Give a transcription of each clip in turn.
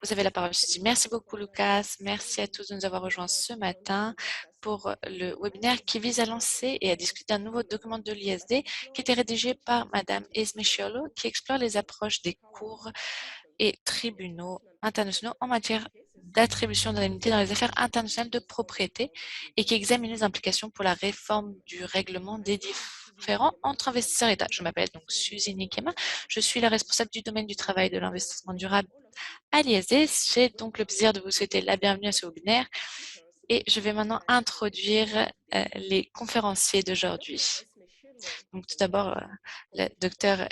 Vous avez la parole, Suzy. Merci beaucoup, Lucas. Merci à tous de nous avoir rejoints ce matin pour le webinaire qui vise à lancer et à discuter un nouveau document de l'ISD qui était rédigé par Madame Esme Sciolo, qui explore les approches des cours et tribunaux internationaux en matière d'attribution d'indemnités dans les affaires internationales de propriété et qui examine les implications pour la réforme du règlement des différends entre investisseurs et États. Je m'appelle donc Suzy Nikema. Je suis la responsable du domaine du travail et de l'investissement durable à l'ISD. J'ai donc le plaisir de vous souhaiter la bienvenue à ce webinaire et je vais maintenant introduire les conférenciers d'aujourd'hui. Donc tout d'abord, la docteure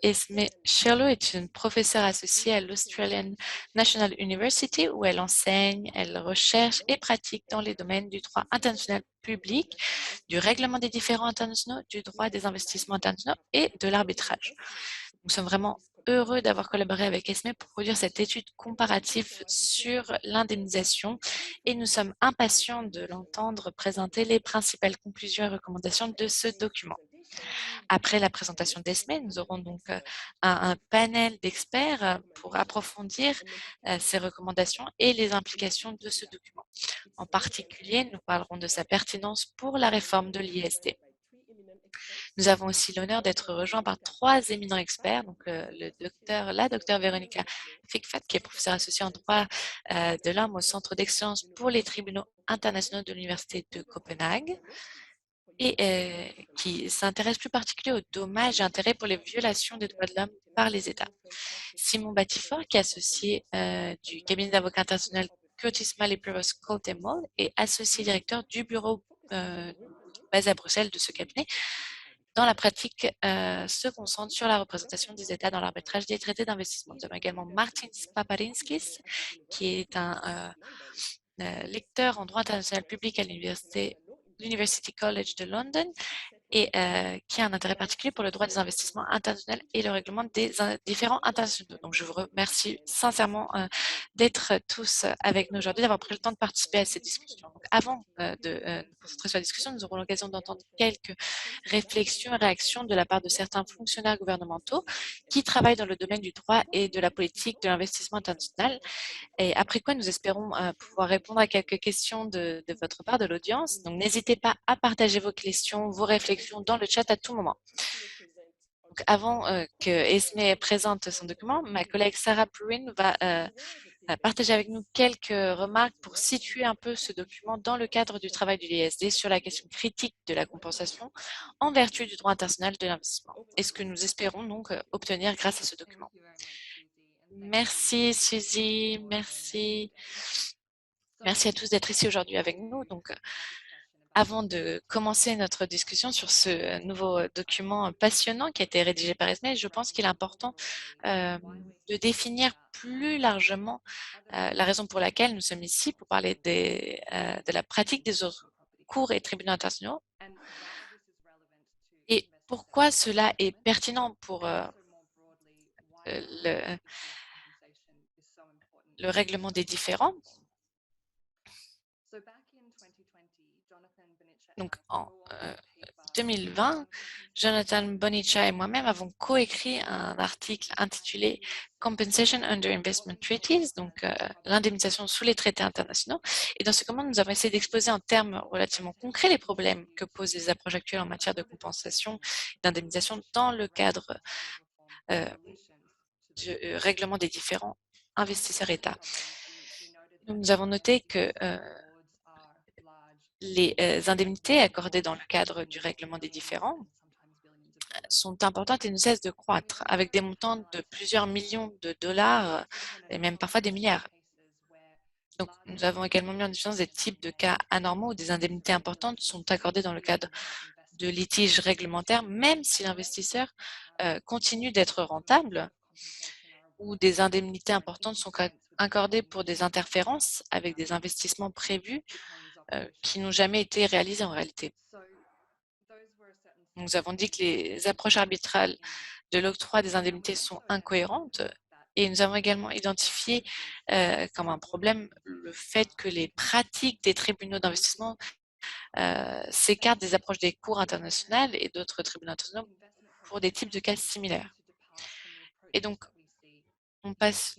Esme Sherlow est une professeure associée à l'Australian National University où elle enseigne, elle recherche et pratique dans les domaines du droit international public, du règlement des différends internationaux, du droit des investissements internationaux et de l'arbitrage. Nous sommes vraiment heureux d'avoir collaboré avec Esme pour produire cette étude comparative sur l'indemnisation et nous sommes impatients de l'entendre présenter les principales conclusions et recommandations de ce document. Après la présentation d'Esme, nous aurons donc un panel d'experts pour approfondir ces recommandations et les implications de ce document. En particulier, nous parlerons de sa pertinence pour la réforme de l'ISD. Nous avons aussi l'honneur d'être rejoints par trois éminents experts, donc la docteure Véronica Fikfat, qui est professeure associée en droit de l'homme au Centre d'excellence pour les tribunaux internationaux de l'Université de Copenhague, et qui s'intéresse plus particulièrement aux dommages et intérêts pour les violations des droits de l'homme par les États. Simon Batifort, qui est associé du cabinet d'avocats international Curtis Malley Prevost Colt Moll et associé directeur du bureau basé à Bruxelles de ce cabinet. Dans la pratique, se concentre sur la représentation des États dans l'arbitrage des traités d'investissement. Nous avons également Martins Paparinskis, qui est un lecteur en droit international public à l'University College de London et qui a un intérêt particulier pour le droit des investissements internationaux et le règlement des différends internationaux. Donc, je vous remercie sincèrement d'être tous avec nous aujourd'hui, d'avoir pris le temps de participer à cette discussion. Donc, avant de nous concentrer sur la discussion, nous aurons l'occasion d'entendre quelques réflexions et réactions de la part de certains fonctionnaires gouvernementaux qui travaillent dans le domaine du droit et de la politique de l'investissement international. Et après quoi, nous espérons pouvoir répondre à quelques questions de votre part, de l'audience. Donc, n'hésitez pas à partager vos questions, vos réflexions dans le chat à tout moment. Donc, avant que Esme présente son document, ma collègue Sarah Pruin va partager avec nous quelques remarques pour situer un peu ce document dans le cadre du travail de l'ISD sur la question critique de la compensation en vertu du droit international de l'investissement. Et ce que nous espérons donc obtenir grâce à ce document. Merci Suzy, merci. Merci à tous d'être ici aujourd'hui avec nous. Donc, avant de commencer notre discussion sur ce nouveau document passionnant qui a été rédigé par Esme, je pense qu'il est important de définir plus largement la raison pour laquelle nous sommes ici pour parler de la pratique des autres cours et tribunaux internationaux et pourquoi cela est pertinent pour le, le règlement des différends. Donc, en 2020, Jonathan Bonnicia et moi-même avons coécrit un article intitulé Compensation under Investment Treaties, donc l'indemnisation sous les traités internationaux. Et dans ce document, nous avons essayé d'exposer en termes relativement concrets les problèmes que posent les approches actuelles en matière de compensation et d'indemnisation dans le cadre du règlement des différents investisseurs-États. Nous avons noté que les indemnités accordées dans le cadre du règlement des différends sont importantes et ne cessent de croître, avec des montants de plusieurs millions de dollars et même parfois des milliards. Donc, nous avons également mis en évidence des types de cas anormaux où des indemnités importantes sont accordées dans le cadre de litiges réglementaires, même si l'investisseur continue d'être rentable, ou des indemnités importantes sont accordées pour des interférences avec des investissements prévus qui n'ont jamais été réalisés en réalité. Nous avons dit que les approches arbitrales de l'octroi des indemnités sont incohérentes et nous avons également identifié comme un problème le fait que les pratiques des tribunaux d'investissement s'écartent des approches des cours internationales et d'autres tribunaux internationaux pour des types de cas similaires. Et donc, on passe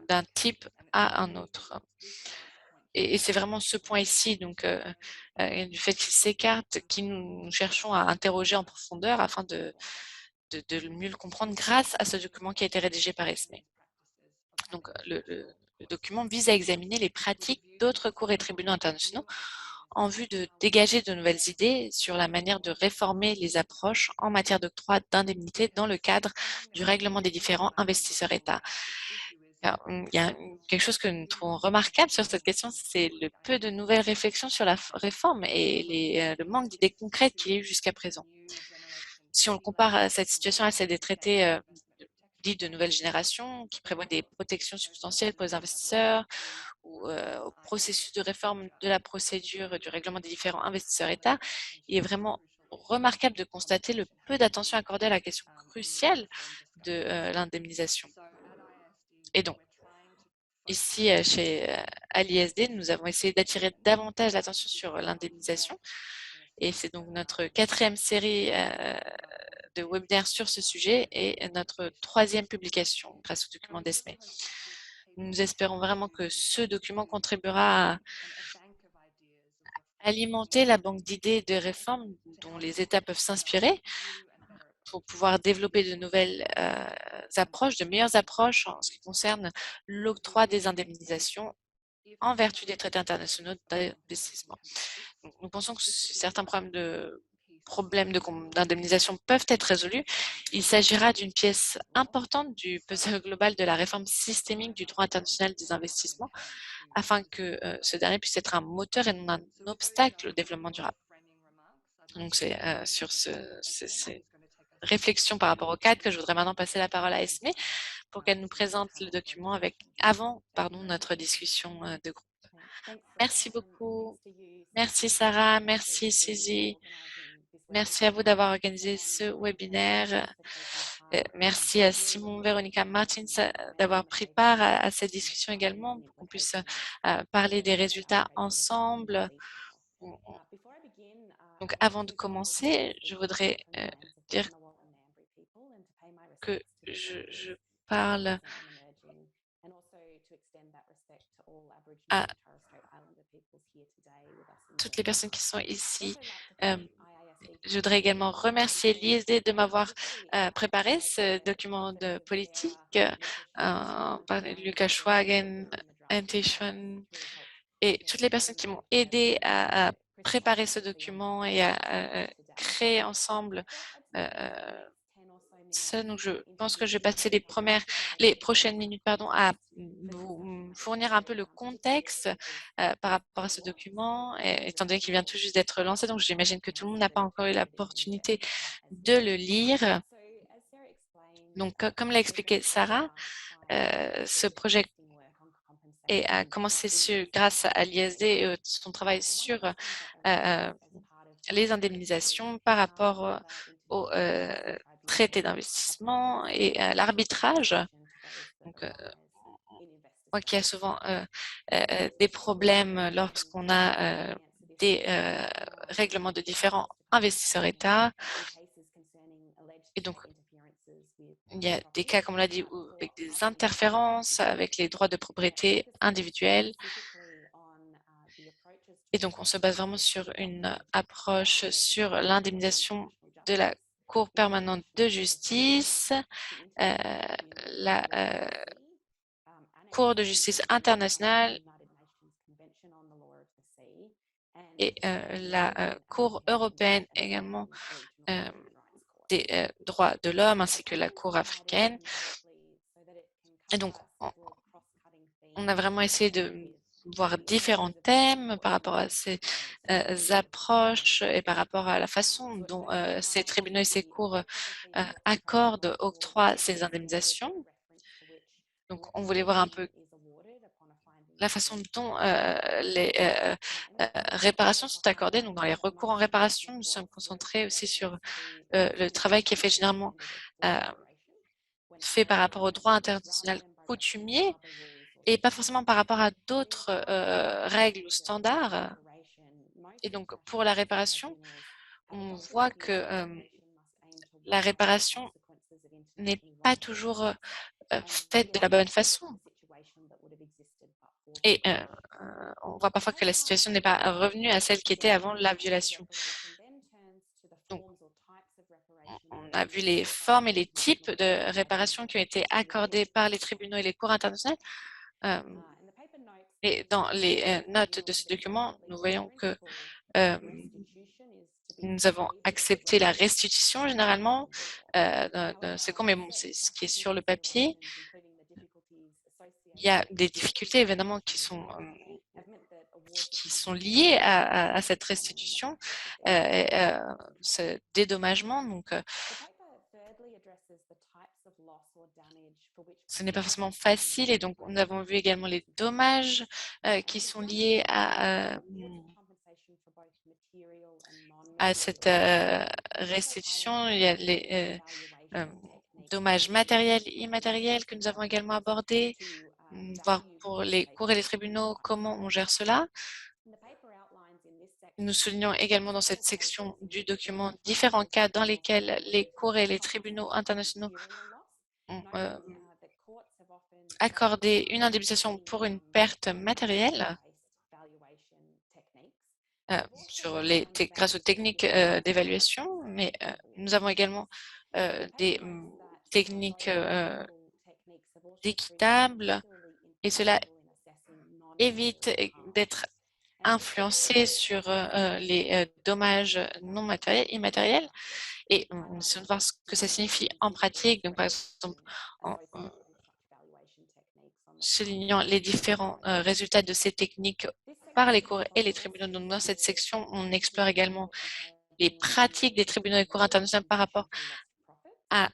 d'un type à un autre. Et c'est vraiment ce point ici, donc du fait qu'ils s'écartent, que nous cherchons à interroger en profondeur afin de mieux le comprendre grâce à ce document qui a été rédigé par ESME. Donc le document vise à examiner les pratiques d'autres cours et tribunaux internationaux en vue de dégager de nouvelles idées sur la manière de réformer les approches en matière d'octroi d'indemnités dans le cadre du règlement des différents investisseurs-États. Alors, il y a quelque chose que nous trouvons remarquable sur cette question, c'est le peu de nouvelles réflexions sur la réforme et le manque d'idées concrètes qu'il y a eu jusqu'à présent. Si on le compare à cette situation à celle des traités dits de nouvelle génération, qui prévoient des protections substantielles pour les investisseurs, ou au processus de réforme de la procédure du règlement des différents investisseurs-États, il est vraiment remarquable de constater le peu d'attention accordée à la question cruciale de l'indemnisation. Et donc, ici, à l'ISD, nous avons essayé d'attirer davantage l'attention sur l'indemnisation. Et c'est donc notre 4e série de webinaires sur ce sujet et notre 3e publication grâce au document d'ESME. Nous espérons vraiment que ce document contribuera à alimenter la banque d'idées de réformes dont les États peuvent s'inspirer pour pouvoir développer de nouvelles approches, de meilleures approches en ce qui concerne l'octroi des indemnisations en vertu des traités internationaux d'investissement. Nous pensons que certains problèmes d'indemnisation peuvent être résolus. Il s'agira d'une pièce importante du puzzle global de la réforme systémique du droit international des investissements afin que ce dernier puisse être un moteur et non un obstacle au développement durable. Donc c'est sur ces réflexions par rapport au cadre que je voudrais maintenant passer la parole à Esme pour qu'elle nous présente le document avant notre discussion de groupe. Merci beaucoup. Merci Sarah, merci Suzy. Merci à vous d'avoir organisé ce webinaire. Merci à Simon Véronica Martins d'avoir pris part à cette discussion également pour qu'on puisse parler des résultats ensemble. Donc avant de commencer, je voudrais dire que je parle à toutes les personnes qui sont ici. Je voudrais également remercier l'ISD de m'avoir préparé ce document de politique par Lucas Schwagen, Antishon et toutes les personnes qui m'ont aidé à préparer ce document et à créer ensemble ça. Donc, je pense que je vais passer les prochaines minutes, à vous fournir un peu le contexte par rapport à ce document, étant donné qu'il vient tout juste d'être lancé. Donc, j'imagine que tout le monde n'a pas encore eu l'opportunité de le lire. Donc, comme l'a expliqué Sarah, ce projet a commencé grâce à l'ISD et son travail sur les indemnisations par rapport au traité d'investissement et à l'arbitrage. Donc, moi qui a souvent des problèmes lorsqu'on a des règlements de différents investisseurs-États. Et donc, il y a des cas, comme on l'a dit, avec des interférences avec les droits de propriété individuels. Et donc, on se base vraiment sur une approche sur l'indemnisation de la Cour permanente de justice, la Cour de justice internationale et la Cour européenne également des droits de l'homme ainsi que la Cour africaine. Et donc, on a vraiment essayé de voir différents thèmes par rapport à ces approches et par rapport à la façon dont ces tribunaux et ces cours accordent, octroient ces indemnisations. Donc, on voulait voir un peu la façon dont les réparations sont accordées. Donc, dans les recours en réparation, nous sommes concentrés aussi sur le travail qui est fait généralement fait par rapport au droit international coutumier et pas forcément par rapport à d'autres règles ou standards. Et donc, pour la réparation, on voit que la réparation n'est pas toujours faite de la bonne façon. Et on voit parfois que la situation n'est pas revenue à celle qui était avant la violation. Donc, on a vu les formes et les types de réparations qui ont été accordées par les tribunaux et les cours internationales. Et dans les notes de ce document, nous voyons que nous avons accepté la restitution généralement de ces cours, mais bon, c'est ce qui est sur le papier. Il y a des difficultés évidemment qui sont liées à cette restitution, ce dédommagement. Donc, ce n'est pas forcément facile. Et donc, nous avons vu également les dommages qui sont liés à cette restitution. Il y a les dommages matériels et immatériels que nous avons également abordés, voir pour les cours et les tribunaux comment on gère cela. Nous soulignons également dans cette section du document différents cas dans lesquels les cours et les tribunaux internationaux ont accordé une indemnisation pour une perte matérielle grâce aux techniques d'évaluation, mais nous avons également des techniques équitables et cela évite d'être influencé sur les dommages non matériels, immatériels. Et on essaie de voir ce que ça signifie en pratique. Donc, par exemple, en soulignant les différents résultats de ces techniques par les cours et les tribunaux. Donc, dans cette section, on explore également les pratiques des tribunaux et cours internationaux par rapport à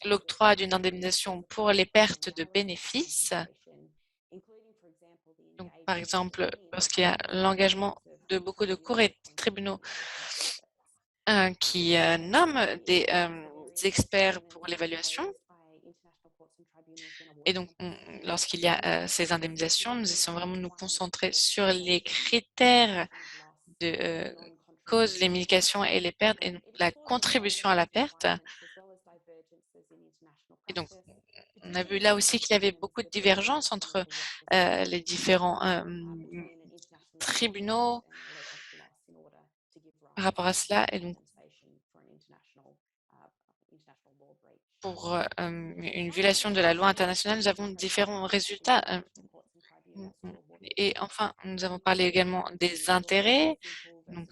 l'octroi d'une indemnisation pour les pertes de bénéfices. Donc, par exemple, lorsqu'il y a l'engagement de beaucoup de cours et tribunaux qui nomment des experts pour l'évaluation. Et donc, lorsqu'il y a ces indemnisations, nous essayons vraiment de nous concentrer sur les critères de cause, les médications et les pertes et la contribution à la perte. Et donc, on a vu là aussi qu'il y avait beaucoup de divergences entre les différents tribunaux par rapport à cela. Et donc, pour une violation de la loi internationale, nous avons différents résultats. Et enfin, nous avons parlé également des intérêts, donc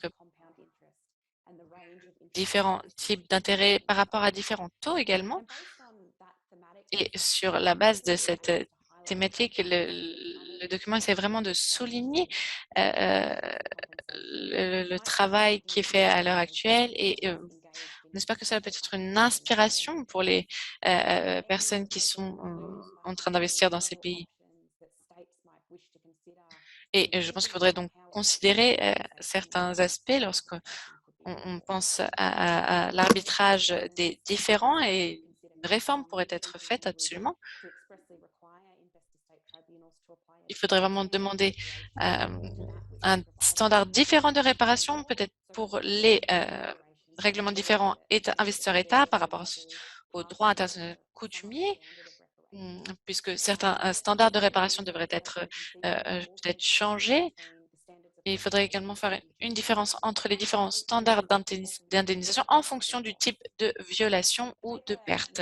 différents types d'intérêts par rapport à différents taux également. Et sur la base de cette thématique, le document essaie vraiment de souligner le travail qui est fait à l'heure actuelle et on espère que ça peut être une inspiration pour les personnes qui sont en train d'investir dans ces pays. Et je pense qu'il faudrait donc considérer certains aspects lorsqu'on pense à l'arbitrage des différends et une réforme pourrait être faite absolument. Il faudrait vraiment demander un standard différent de réparation, peut-être pour les règlements différents investisseurs-État par rapport aux droits internationaux coutumiers, puisque certains standards de réparation devraient être peut-être changés. Et il faudrait également faire une différence entre les différents standards d'indemnisation en fonction du type de violation ou de perte.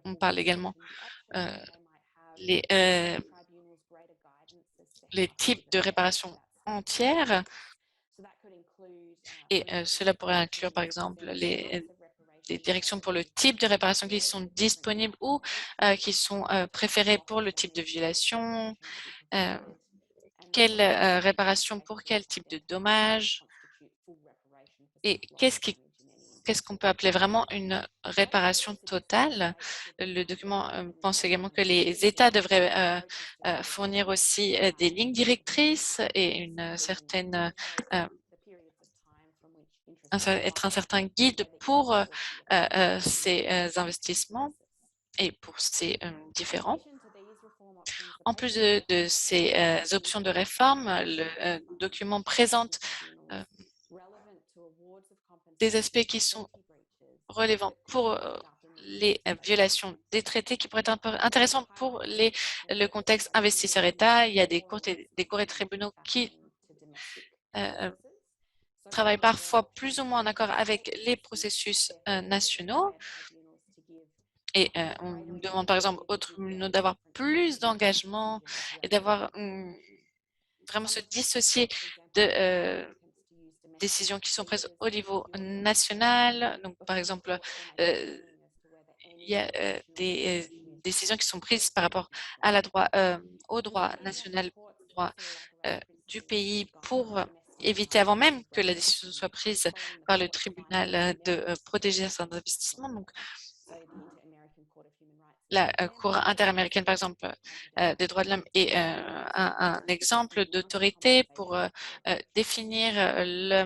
On parle également les types de réparation entières et cela pourrait inclure par exemple les directions pour le type de réparation qui sont disponibles ou qui sont préférées pour le type de violation, quelle réparation pour quel type de dommage et qu'est-ce qu'on peut appeler vraiment une réparation totale. Le document pense également que les États devraient fournir aussi des lignes directrices et une certaine être un certain guide pour ces investissements et pour ces différents. En plus de ces options de réforme, le document présente des aspects qui sont relevant pour les violations des traités qui pourraient être un peu intéressants pour le contexte investisseur-État. Il y a des cours et tribunaux qui euh, travaillent parfois plus ou moins en accord avec les processus nationaux. Et on nous demande par exemple aux tribunaux d'avoir plus d'engagement et d'avoir vraiment se dissocier de décisions qui sont prises au niveau national. Donc, par exemple, il y a des décisions qui sont prises par rapport à au droit national, au droit du pays pour éviter avant même que la décision soit prise par le tribunal de protéger certains investissements. Donc, la Cour interaméricaine, par exemple, des droits de l'homme est un exemple d'autorité pour définir le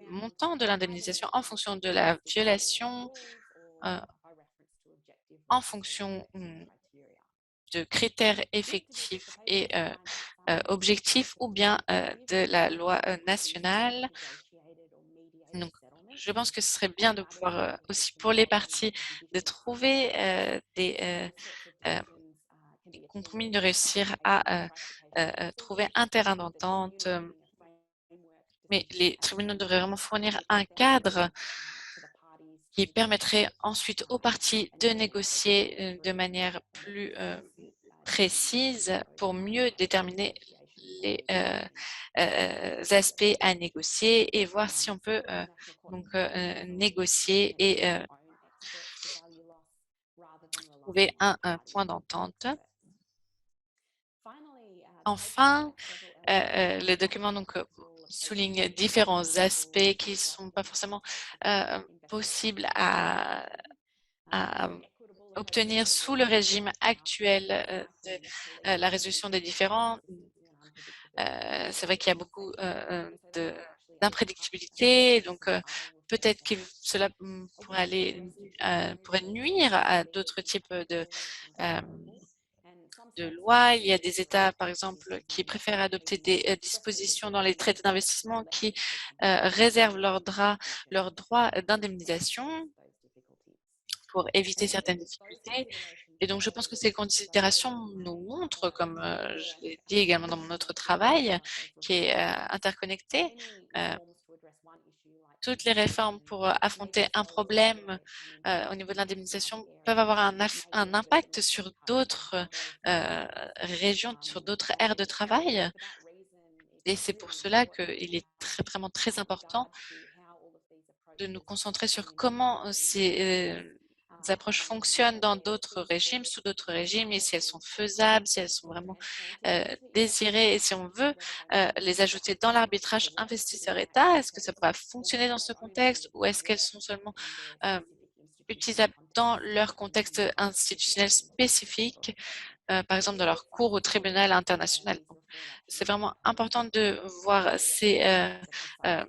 montant de l'indemnisation en fonction de la violation, euh, en fonction de critères effectifs et objectifs ou bien de la loi nationale. Donc, je pense que ce serait bien de pouvoir aussi pour les parties de trouver des compromis, de réussir à trouver un terrain d'entente. Mais les tribunaux devraient vraiment fournir un cadre qui permettrait ensuite aux parties de négocier de manière plus précise pour mieux déterminer les aspects à négocier et voir si on peut négocier et trouver un point d'entente. Enfin, le document souligne différents aspects qui ne sont pas forcément possibles à obtenir sous le régime actuel de la résolution des différends. C'est vrai qu'il y a beaucoup d'imprédictibilité, donc peut-être que cela pourrait nuire à d'autres types euh, de lois. Il y a des États, par exemple, qui préfèrent adopter des dispositions dans les traités d'investissement qui réservent leurs droits d'indemnisation pour éviter certaines difficultés. Et donc, je pense que ces considérations nous montrent, comme je l'ai dit également dans mon autre travail, qui est interconnecté, euh, toutes les réformes pour affronter un problème au niveau de l'indemnisation peuvent avoir un impact sur d'autres régions, sur d'autres aires de travail. Et c'est pour cela qu'il est vraiment très important de nous concentrer sur comment ces approches fonctionnent dans d'autres régimes, sous d'autres régimes, et si elles sont faisables, si elles sont vraiment désirées, et si on veut les ajouter dans l'arbitrage investisseur-État, est-ce que ça pourra fonctionner dans ce contexte ou est-ce qu'elles sont seulement euh, utilisables dans leur contexte institutionnel spécifique, par exemple dans leur cours au tribunal international. C'est vraiment important de voir euh,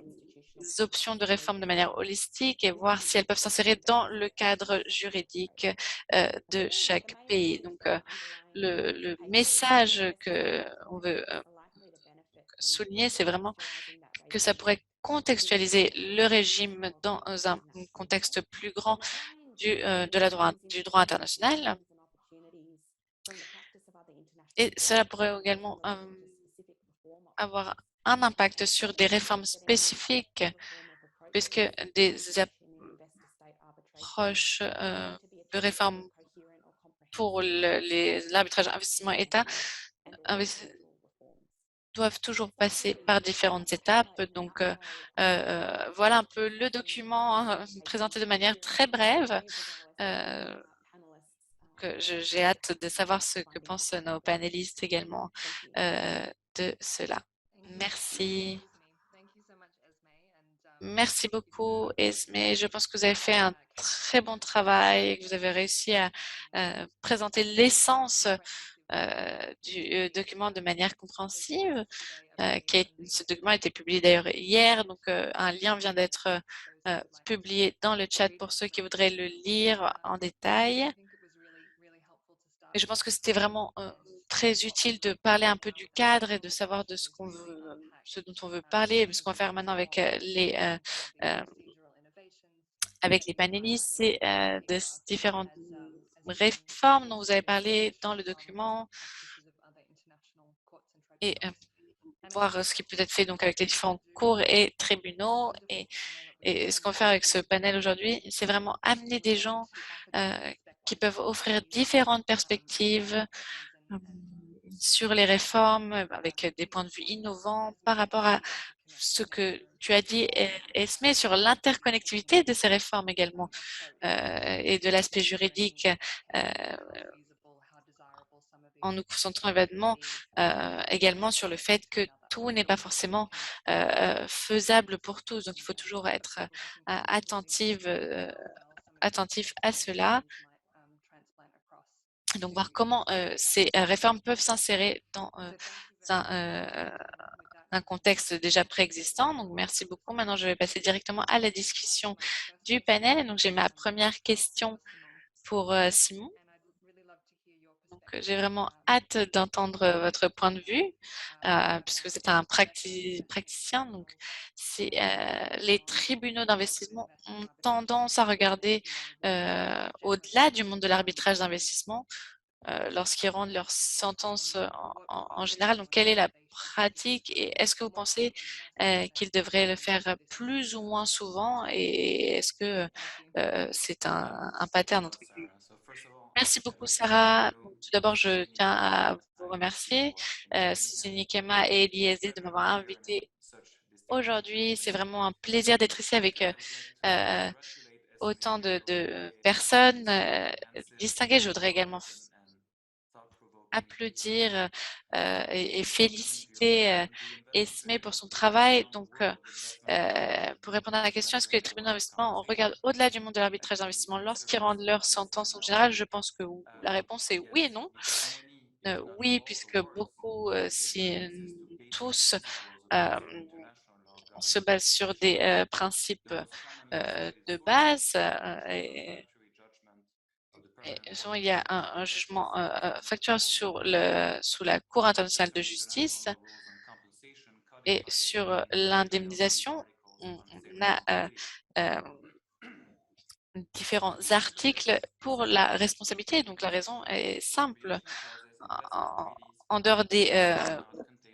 options de réforme de manière holistique et voir si elles peuvent s'insérer dans le cadre juridique de chaque pays. Donc, le message que on veut souligner, c'est vraiment que ça pourrait contextualiser le régime dans un contexte plus grand du droit international. Et cela pourrait également avoir un impact sur des réformes spécifiques, puisque des approches de réforme pour l'arbitrage investissement-État doivent toujours passer par différentes étapes. Donc, voilà un peu le document présenté de manière très brève. J'ai hâte de savoir ce que pensent nos panélistes également de cela. Merci. Merci beaucoup, Esme. Je pense que vous avez fait un très bon travail et que vous avez réussi à présenter l'essence du document de manière compréhensive. Ce document a été publié d'ailleurs hier, donc un lien vient d'être publié dans le chat pour ceux qui voudraient le lire en détail. Et je pense que c'était vraiment très utile de parler un peu du cadre et de savoir de ce dont on veut parler, ce qu'on va faire maintenant avec avec les panélistes, c'est de différentes réformes dont vous avez parlé dans le document et voir ce qui peut être fait donc avec les différents cours et tribunaux. Et ce qu'on fait avec ce panel aujourd'hui, c'est vraiment amener des gens qui peuvent offrir différentes perspectives euh, sur les réformes avec des points de vue innovants par rapport à ce que tu as dit, Esmé, sur l'interconnectivité de ces réformes également et de l'aspect juridique en nous concentrant également sur le fait que tout n'est pas forcément faisable pour tous. Donc, il faut toujours être attentif à cela. Donc, voir comment ces réformes peuvent s'insérer dans un, un contexte déjà préexistant. Donc, merci beaucoup. Maintenant, je vais passer directement à la discussion du panel. Donc, j'ai ma première question pour Simon. Donc, j'ai vraiment hâte d'entendre votre point de vue, puisque vous êtes un praticien. Donc, les tribunaux d'investissement ont tendance à regarder au-delà du monde de l'arbitrage d'investissement lorsqu'ils rendent leur sentence en général. Donc, quelle est la pratique et est-ce que vous pensez qu'ils devraient le faire plus ou moins souvent et est-ce que c'est un pattern entre guillemets? Merci beaucoup, Sarah. Donc, tout d'abord, je tiens à vous remercier, Suzy Kema et l'ISD de m'avoir invité aujourd'hui. C'est vraiment un plaisir d'être ici avec euh, autant de personnes distinguées. Je voudrais également applaudir et féliciter Esmé pour son travail. Donc, pour répondre à la question, est-ce que les tribunaux d'investissement regardent au-delà du monde de l'arbitrage d'investissement lorsqu'ils rendent leur sentence en général? Je pense que la réponse est oui et non. Oui, puisque beaucoup, si tous, euh, on se base sur des principes de base et souvent il y a un jugement factuel sous la Cour internationale de justice et sur l'indemnisation, on a euh, différents articles pour la responsabilité. Donc la raison est simple. En, en dehors des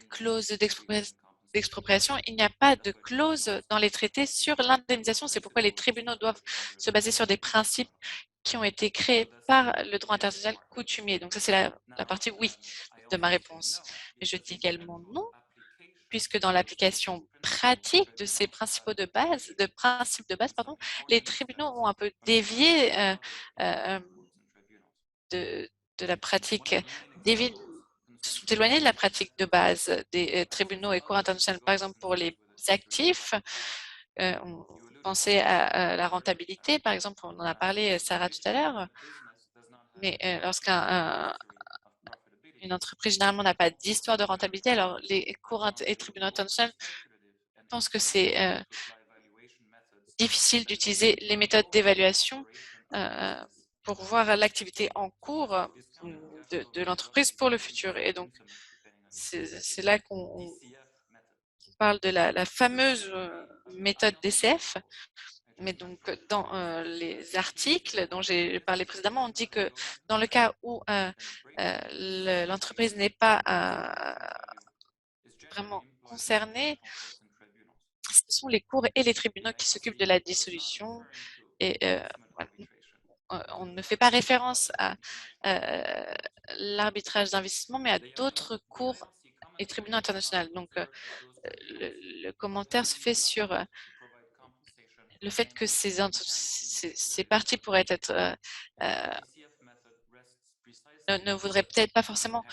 clauses d'expropriation, il n'y a pas de clause dans les traités sur l'indemnisation. C'est pourquoi les tribunaux doivent se baser sur des principes qui ont été créés par le droit international coutumier. Donc ça, c'est la partie oui de ma réponse. Mais je dis également non, puisque dans l'application pratique de ces principes de base, pardon, les tribunaux ont un peu dévié euh, de, de la pratique, dévié, se sont éloignés de la pratique de base des tribunaux et cours internationaux. Par exemple, pour les actifs, on pensait à la rentabilité, par exemple, on en a parlé, Sarah, tout à l'heure, mais lorsqu'une entreprise généralement n'a pas d'histoire de rentabilité, alors les cours et tribunaux internationaux pensent que c'est difficile d'utiliser les méthodes d'évaluation euh, pour voir l'activité en cours de l'entreprise pour le futur. Et donc, c'est là qu'on parle de la fameuse méthode DCF. Mais donc, dans les articles dont j'ai parlé précédemment, on dit que dans le cas où l'entreprise n'est pas vraiment concernée, ce sont les cours et les tribunaux qui s'occupent de la dissolution. Et voilà, on ne fait pas référence à l'arbitrage d'investissement, mais à d'autres cours et tribunaux internationaux. Donc, le commentaire se fait sur le fait que ces parties pourraient être ne voudraient peut-être pas forcément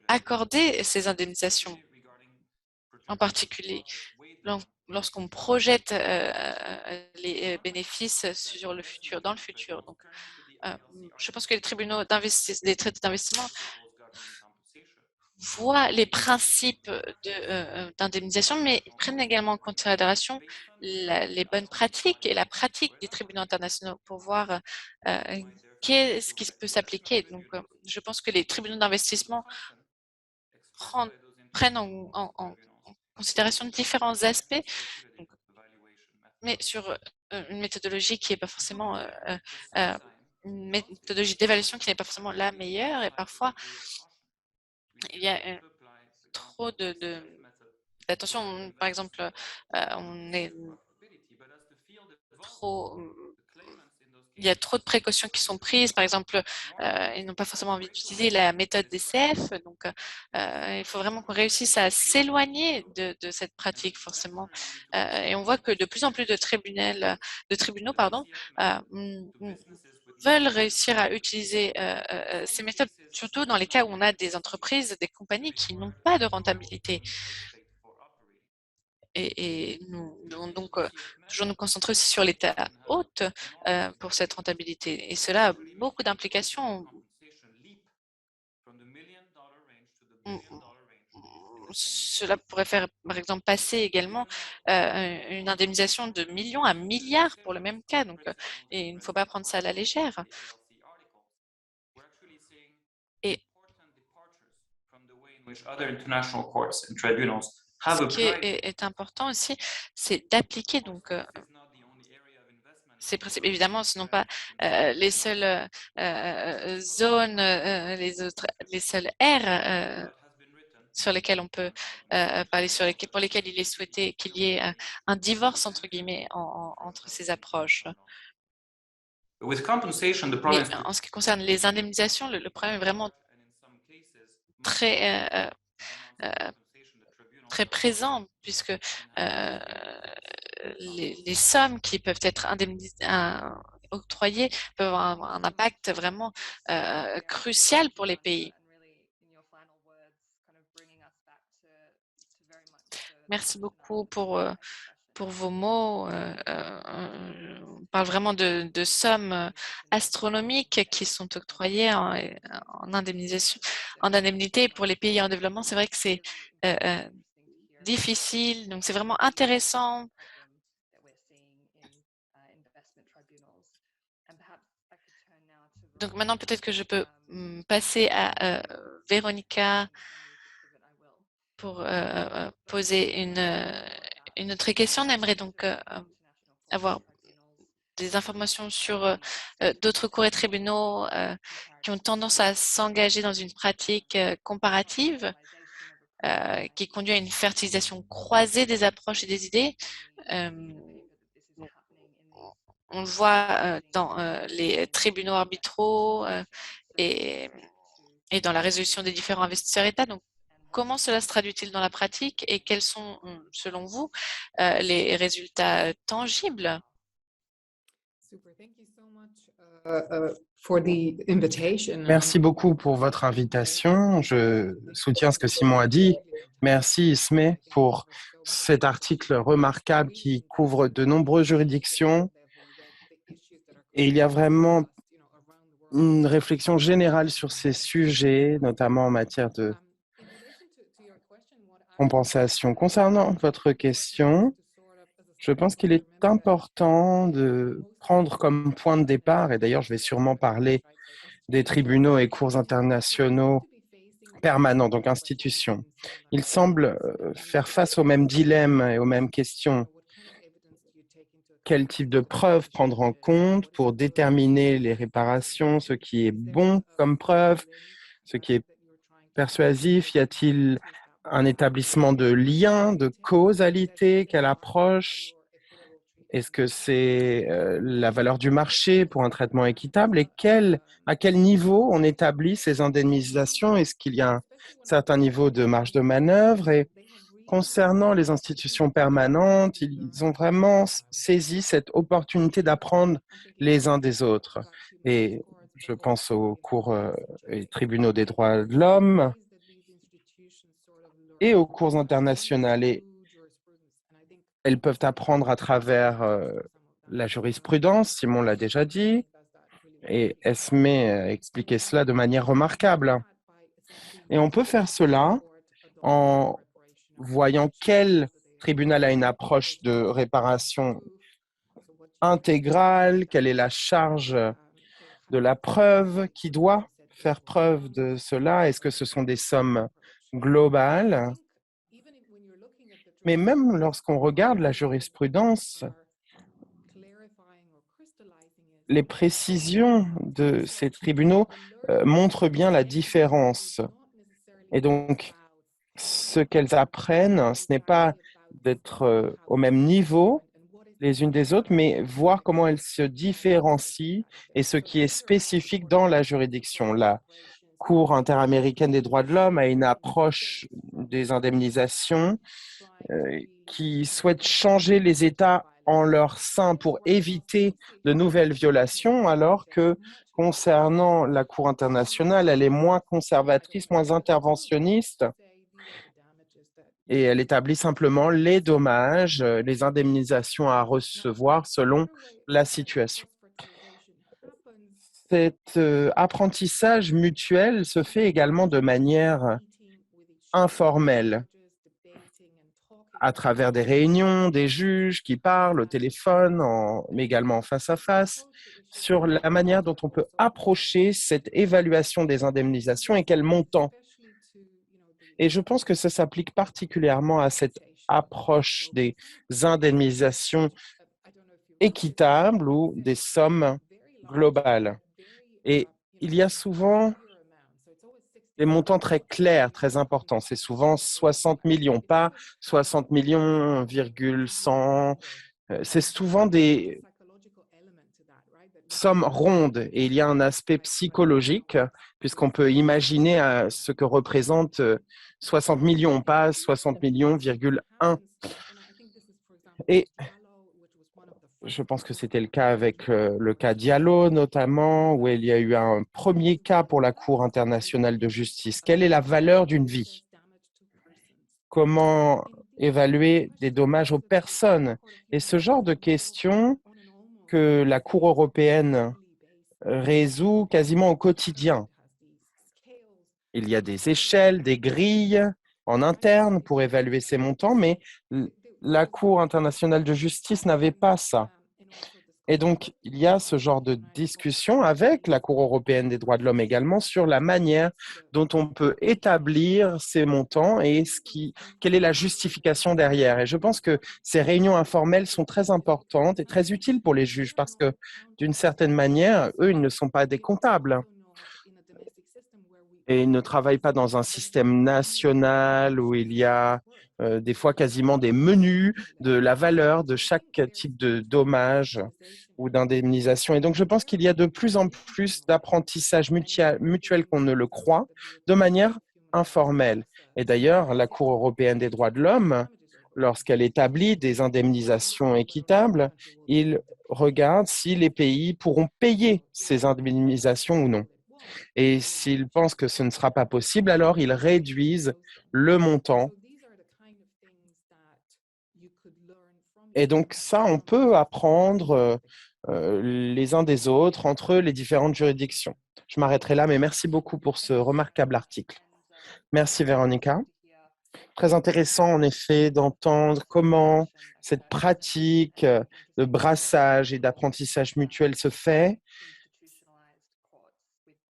accorder ces indemnisations, en particulier lorsqu'on projette les bénéfices sur le futur, dans le futur. Donc, je pense que les tribunaux des traités d'investissement voient les principes d'indemnisation, mais prennent également en considération les bonnes pratiques et la pratique des tribunaux internationaux pour voir qu'est-ce qui peut s'appliquer. Donc, je pense que les tribunaux d'investissement prennent en considération différents aspects, donc, mais sur une méthodologie qui n'est pas forcément euh, une méthodologie d'évaluation qui n'est pas forcément la meilleure et parfois il y a trop d'attention. Par exemple, on est trop il y a trop de précautions qui sont prises. Par exemple, ils n'ont pas forcément envie d'utiliser la méthode des CF. Donc, il faut vraiment qu'on réussisse à s'éloigner de cette pratique, forcément. Et on voit que de plus en plus de tribunaux, pardon, veulent réussir à utiliser ces méthodes, surtout dans les cas où on a des entreprises, des compagnies qui n'ont pas de rentabilité. Et nous devons donc toujours nous concentrer aussi sur l'état hôte pour cette rentabilité. Et cela a beaucoup d'implications. On- Cela pourrait faire, par exemple, passer également une indemnisation de millions à milliards pour le même cas. Donc, et il ne faut pas prendre ça à la légère. Et ce qui est important aussi, c'est d'appliquer donc ces principes. Évidemment, ce ne sont pas les seules zones, les seules aires sur lesquelles on peut parler, pour lesquelles il est souhaité qu'il y ait un divorce entre guillemets entre ces approches. Mais en ce qui concerne les indemnisations, le problème est vraiment très euh, très présent puisque les sommes qui peuvent être octroyées peuvent avoir un impact vraiment crucial pour les pays. Merci beaucoup pour vos mots. On parle vraiment de sommes astronomiques qui sont octroyées en indemnisation, en indemnité pour les pays en développement. C'est vrai que c'est euh, euh, difficile, donc c'est vraiment intéressant. Donc maintenant, peut-être que je peux passer à Véronica pour poser une autre question. On aimerait donc avoir des informations sur d'autres cours et tribunaux qui ont tendance à s'engager dans une pratique comparative qui conduit à une fertilisation croisée des approches et des idées. Euh, on le voit dans les tribunaux arbitraux et, et dans la résolution des différents investisseurs États. Donc, comment cela se traduit-il dans la pratique et quels sont, selon vous, les résultats tangibles? Merci beaucoup pour votre invitation. Je soutiens ce que Simon a dit. Merci Ismé pour cet article remarquable qui couvre de nombreuses juridictions. Et il y a vraiment une réflexion générale sur ces sujets, notamment en matière de compensation. Concernant votre question, je pense qu'il est important de prendre comme point de départ, et d'ailleurs je vais sûrement parler des tribunaux et cours internationaux permanents, donc institutions. Il semble faire face aux mêmes dilemmes et aux mêmes questions. Quel type de preuves prendre en compte pour déterminer les réparations, ce qui est bon comme preuve, ce qui est persuasif? Y a-t-il un établissement de lien, de causalité? Quelle approche? Est-ce que c'est la valeur du marché pour un traitement équitable? Et à quel niveau on établit ces indemnisations? Est-ce qu'il y a un certain niveau de marge de manœuvre? Et concernant les institutions permanentes, ils ont vraiment saisi cette opportunité d'apprendre les uns des autres. Et je pense aux cours et tribunaux des droits de l'homme et aux cours internationales. Et elles peuvent apprendre à travers la jurisprudence, Simon l'a déjà dit, et Esme a expliqué cela de manière remarquable. Et on peut faire cela en voyant quel tribunal a une approche de réparation intégrale, quelle est la charge de la preuve, qui doit faire preuve de cela, est-ce que ce sont des sommes globales? Mais même lorsqu'on regarde la jurisprudence, les précisions de ces tribunaux montrent bien la différence. Et donc, ce qu'elles apprennent, ce n'est pas d'être au même niveau les unes des autres, mais voir comment elles se différencient et ce qui est spécifique dans la juridiction. La Cour interaméricaine des droits de l'homme a une approche des indemnisations qui souhaite changer les États en leur sein pour éviter de nouvelles violations, alors que concernant la Cour internationale, elle est moins conservatrice, moins interventionniste et elle établit simplement les dommages, les indemnisations à recevoir selon la situation. Cet apprentissage mutuel se fait également de manière informelle, à travers des réunions, des juges qui parlent au téléphone, mais également en face à face, sur la manière dont on peut approcher cette évaluation des indemnisations et quel montant. Et je pense que ça s'applique particulièrement à cette approche des indemnisations équitables ou des sommes globales. Et il y a souvent des montants très clairs, très importants. C'est souvent 60 millions, pas 60 millions, 100. C'est souvent des sommes rondes et il y a un aspect psychologique puisqu'on peut imaginer ce que représente 60 millions, pas 60 millions,1. Et je pense que c'était le cas avec le cas Diallo notamment, où il y a eu un premier cas pour la Cour internationale de justice. Quelle est la valeur d'une vie? Comment évaluer des dommages aux personnes? Et ce genre de questions que la Cour européenne résout quasiment au quotidien. Il y a des échelles, des grilles en interne pour évaluer ces montants, mais la Cour internationale de justice n'avait pas ça. Et donc, il y a ce genre de discussion avec la Cour européenne des droits de l'homme également sur la manière dont on peut établir ces montants et quelle est la justification derrière. Et je pense que ces réunions informelles sont très importantes et très utiles pour les juges parce que, d'une certaine manière, eux, ils ne sont pas des comptables et ils ne travaillent pas dans un système national où il y a des fois quasiment des menus de la valeur de chaque type de dommage ou d'indemnisation. Et donc, je pense qu'il y a de plus en plus d'apprentissage mutuel qu'on ne le croit de manière informelle. Et d'ailleurs, la Cour européenne des droits de l'homme, lorsqu'elle établit des indemnisations équitables, il regarde si les pays pourront payer ces indemnisations ou non. Et s'ils pensent que ce ne sera pas possible, alors ils réduisent le montant. Et donc ça, on peut apprendre les uns des autres entre les différentes juridictions. Je m'arrêterai là, mais merci beaucoup pour ce remarquable article. Merci, Véronica. Très intéressant, en effet, d'entendre comment cette pratique de brassage et d'apprentissage mutuel se fait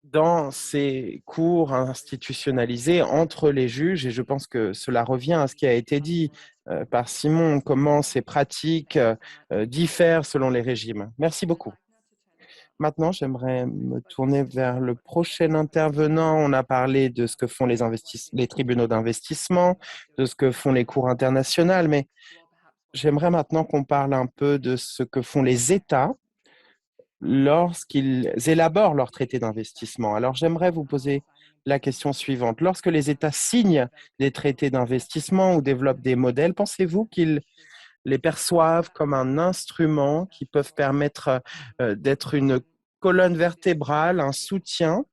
dans ces cours institutionnalisés entre les juges, et je pense que cela revient à ce qui a été dit par Simon, comment ces pratiques diffèrent selon les régimes. Merci beaucoup. Maintenant, j'aimerais me tourner vers le prochain intervenant. On a parlé de ce que font les tribunaux d'investissement, de ce que font les cours internationales, mais j'aimerais maintenant qu'on parle un peu de ce que font les États lorsqu'ils élaborent leur traité d'investissement. Alors, j'aimerais vous poser la question suivante. Lorsque les États signent des traités d'investissement ou développent des modèles, pensez-vous qu'ils les perçoivent comme un instrument qui peuvent permettre d'être une colonne vertébrale, un soutien,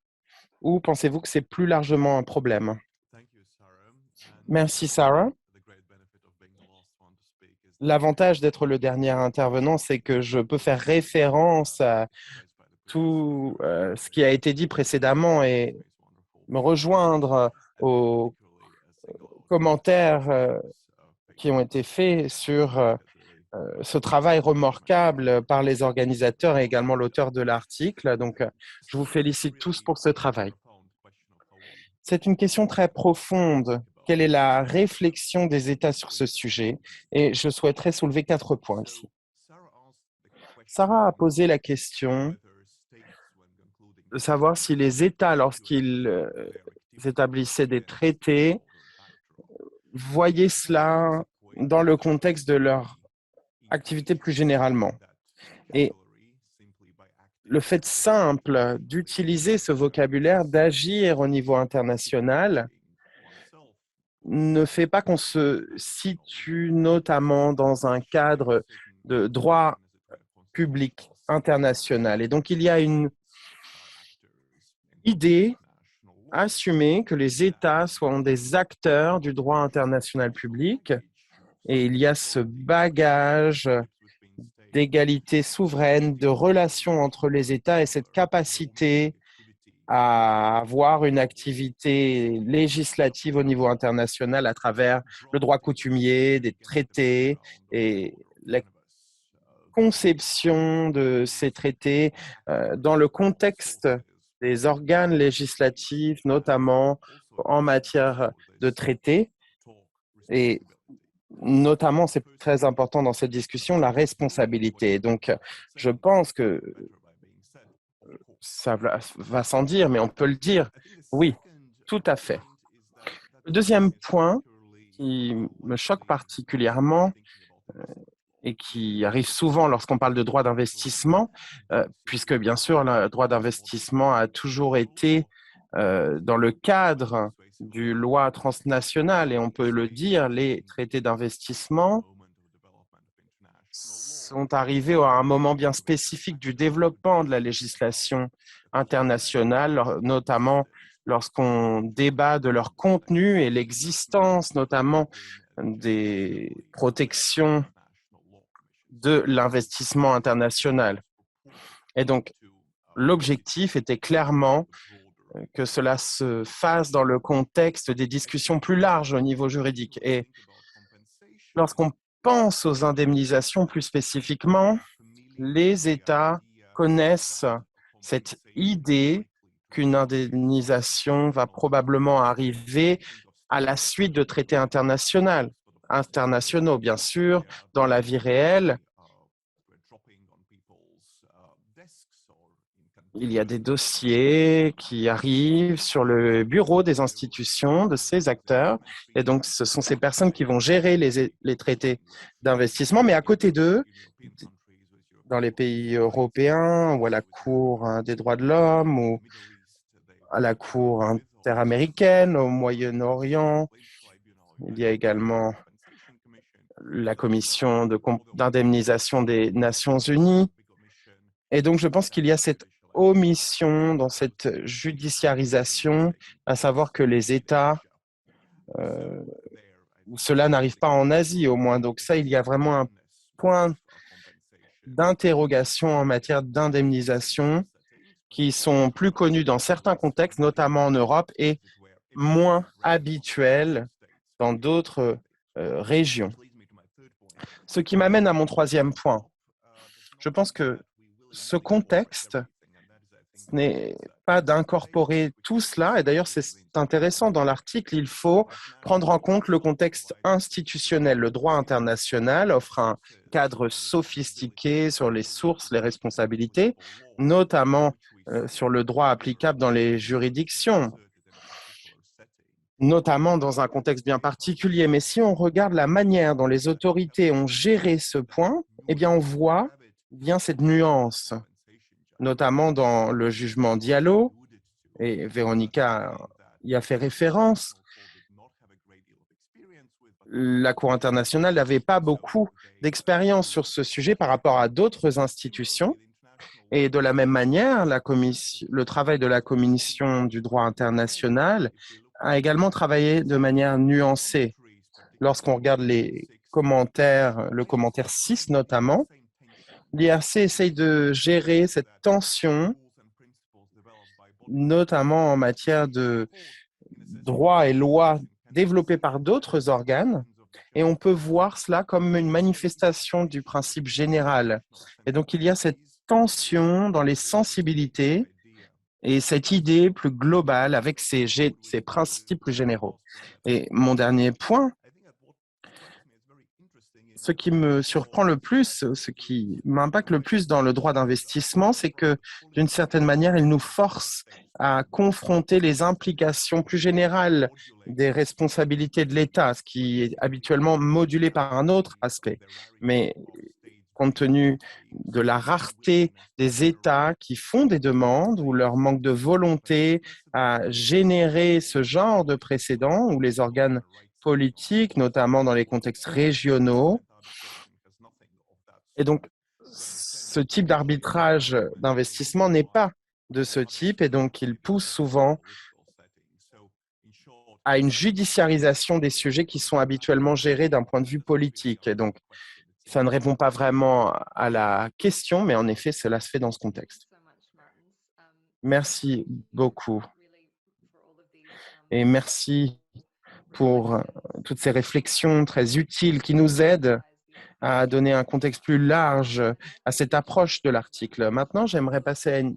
ou pensez-vous que c'est plus largement un problème? Merci, Sarah. L'avantage d'être le dernier intervenant, c'est que je peux faire référence à tout ce qui a été dit précédemment et me rejoindre aux commentaires qui ont été faits sur ce travail remarquable par les organisateurs et également l'auteur de l'article. Donc, je vous félicite tous pour ce travail. C'est une question très profonde. Quelle est la réflexion des États sur ce sujet? Et je souhaiterais soulever 4 points ici. Sarah a posé la question de savoir si les États, lorsqu'ils établissaient des traités, voyaient cela dans le contexte de leur activité plus généralement. Et le fait simple d'utiliser ce vocabulaire, d'agir au niveau international, ne fait pas qu'on se situe notamment dans un cadre de droit public international. Et donc, il y a une idée assumée que les États soient des acteurs du droit international public. Et il y a ce bagage d'égalité souveraine, de relations entre les États et cette capacité à avoir une activité législative au niveau international à travers le droit coutumier, des traités et la conception de ces traités dans le contexte des organes législatifs, notamment en matière de traités. Et notamment, c'est très important dans cette discussion, la responsabilité. Donc, je pense que ça va sans dire, mais on peut le dire. Oui, tout à fait. Le deuxième point qui me choque particulièrement et qui arrive souvent lorsqu'on parle de droit d'investissement, puisque bien sûr, le droit d'investissement a toujours été dans le cadre du loi transnationale, et on peut le dire, les traités d'investissement sont arrivés à un moment bien spécifique du développement de la législation internationale, notamment lorsqu'on débat de leur contenu et l'existence notamment des protections de l'investissement international. Et donc, l'objectif était clairement que cela se fasse dans le contexte des discussions plus larges au niveau juridique. Et lorsqu'on pense aux indemnisations plus spécifiquement, les États connaissent cette idée qu'une indemnisation va probablement arriver à la suite de traités internationaux, bien sûr, dans la vie réelle. Il y a des dossiers qui arrivent sur le bureau des institutions de ces acteurs. Et donc, ce sont ces personnes qui vont gérer les traités d'investissement. Mais à côté d'eux, dans les pays européens ou à la Cour des droits de l'homme ou à la Cour interaméricaine, au Moyen-Orient, il y a également la commission d'indemnisation des Nations Unies. Et donc, je pense qu'il y a cette omission dans cette judiciarisation, à savoir que les États, cela n'arrive pas en Asie au moins. Donc ça, il y a vraiment un point d'interrogation en matière d'indemnisation qui sont plus connus dans certains contextes, notamment en Europe, et moins habituels dans d'autres régions. Ce qui m'amène à mon troisième point. Je pense que ce contexte n'est pas d'incorporer tout cela. Et d'ailleurs, c'est intéressant dans l'article, il faut prendre en compte le contexte institutionnel. Le droit international offre un cadre sophistiqué sur les sources, les responsabilités, notamment sur le droit applicable dans les juridictions, notamment dans un contexte bien particulier. Mais si on regarde la manière dont les autorités ont géré ce point, eh bien, on voit bien cette nuance, notamment dans le jugement Diallo, et Véronica y a fait référence. La Cour internationale n'avait pas beaucoup d'expérience sur ce sujet par rapport à d'autres institutions. Et de la même manière, le travail de la Commission du droit international a également travaillé de manière nuancée. Lorsqu'on regarde les commentaires, le commentaire 6 notamment, l'IRC essaye de gérer cette tension, notamment en matière de droits et lois développés par d'autres organes, et on peut voir cela comme une manifestation du principe général. Et donc, il y a cette tension dans les sensibilités et cette idée plus globale avec ces principes plus généraux. Et mon dernier point ce qui me surprend le plus, ce qui m'impacte le plus dans le droit d'investissement, c'est que d'une certaine manière, il nous force à confronter les implications plus générales des responsabilités de l'État, ce qui est habituellement modulé par un autre aspect. Mais compte tenu de la rareté des États qui font des demandes ou leur manque de volonté à générer ce genre de précédents, où les organes politiques, notamment dans les contextes régionaux, et donc, ce type d'arbitrage d'investissement n'est pas de ce type et donc il pousse souvent à une judiciarisation des sujets qui sont habituellement gérés d'un point de vue politique. Et donc, ça ne répond pas vraiment à la question, mais en effet, cela se fait dans ce contexte. Merci beaucoup et merci pour toutes ces réflexions très utiles qui nous aident à donner un contexte plus large à cette approche de l'article. Maintenant, j'aimerais passer à une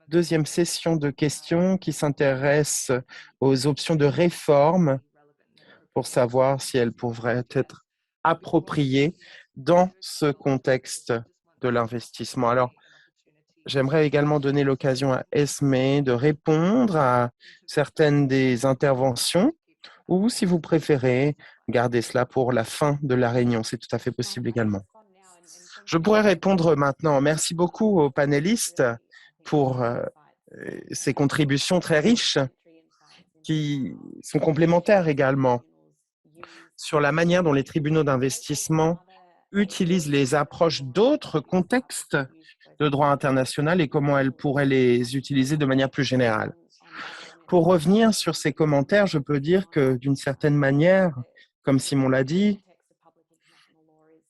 deuxième session de questions qui s'intéresse aux options de réforme pour savoir si elles pourraient être appropriées dans ce contexte de l'investissement. Alors, j'aimerais également donner l'occasion à Esme de répondre à certaines des interventions ou, si vous préférez, garder cela pour la fin de la réunion. C'est tout à fait possible également. Je pourrais répondre maintenant. Merci beaucoup aux panélistes pour ces contributions très riches qui sont complémentaires également sur la manière dont les tribunaux d'investissement utilisent les approches d'autres contextes de droit international et comment elles pourraient les utiliser de manière plus générale. Pour revenir sur ces commentaires, je peux dire que d'une certaine manière, comme Simon l'a dit,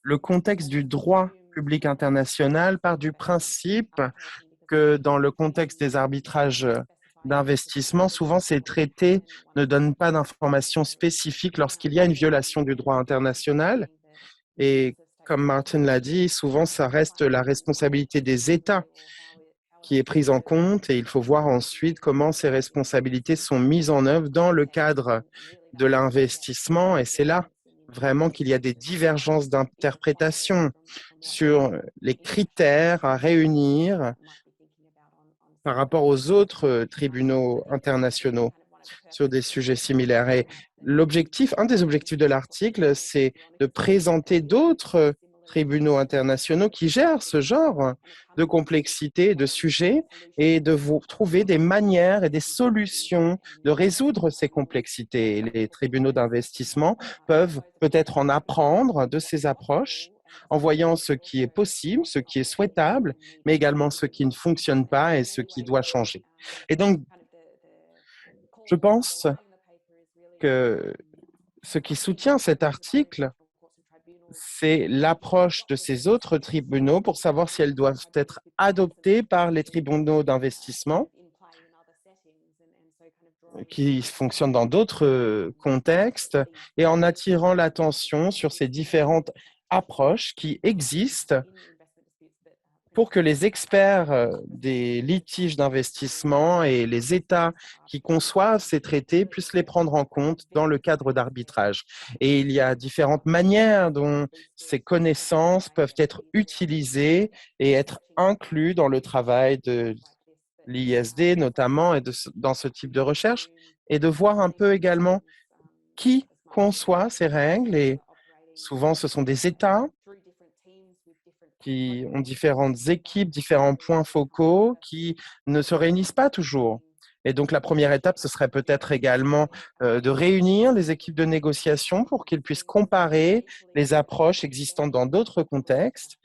le contexte du droit public international part du principe que dans le contexte des arbitrages d'investissement, souvent ces traités ne donnent pas d'informations spécifiques lorsqu'il y a une violation du droit international. Et comme Martin l'a dit, souvent ça reste la responsabilité des États qui est prise en compte et il faut voir ensuite comment ces responsabilités sont mises en œuvre dans le cadre de l'investissement. Et c'est là vraiment qu'il y a des divergences d'interprétation sur les critères à réunir par rapport aux autres tribunaux internationaux sur des sujets similaires. Et l'objectif, un des objectifs de l'article, c'est de présenter d'autres tribunaux internationaux qui gèrent ce genre de complexité, de sujets, et de vous trouver des manières et des solutions de résoudre ces complexités. Et les tribunaux d'investissement peuvent peut-être en apprendre de ces approches en voyant ce qui est possible, ce qui est souhaitable, mais également ce qui ne fonctionne pas et ce qui doit changer. Et donc, je pense que ce qui soutient cet article, c'est l'approche de ces autres tribunaux pour savoir si elles doivent être adoptées par les tribunaux d'investissement qui fonctionnent dans d'autres contextes et en attirant l'attention sur ces différentes approches qui existent pour que les experts des litiges d'investissement et les États qui conçoivent ces traités puissent les prendre en compte dans le cadre d'arbitrage. Et il y a différentes manières dont ces connaissances peuvent être utilisées et être incluses dans le travail de l'ISD notamment et dans ce type de recherche, et de voir un peu également qui conçoit ces règles. Et souvent, ce sont des États qui ont différentes équipes, différents points focaux qui ne se réunissent pas toujours. Et donc, la première étape, ce serait peut-être également de réunir les équipes de négociation pour qu'ils puissent comparer les approches existantes dans d'autres contextes,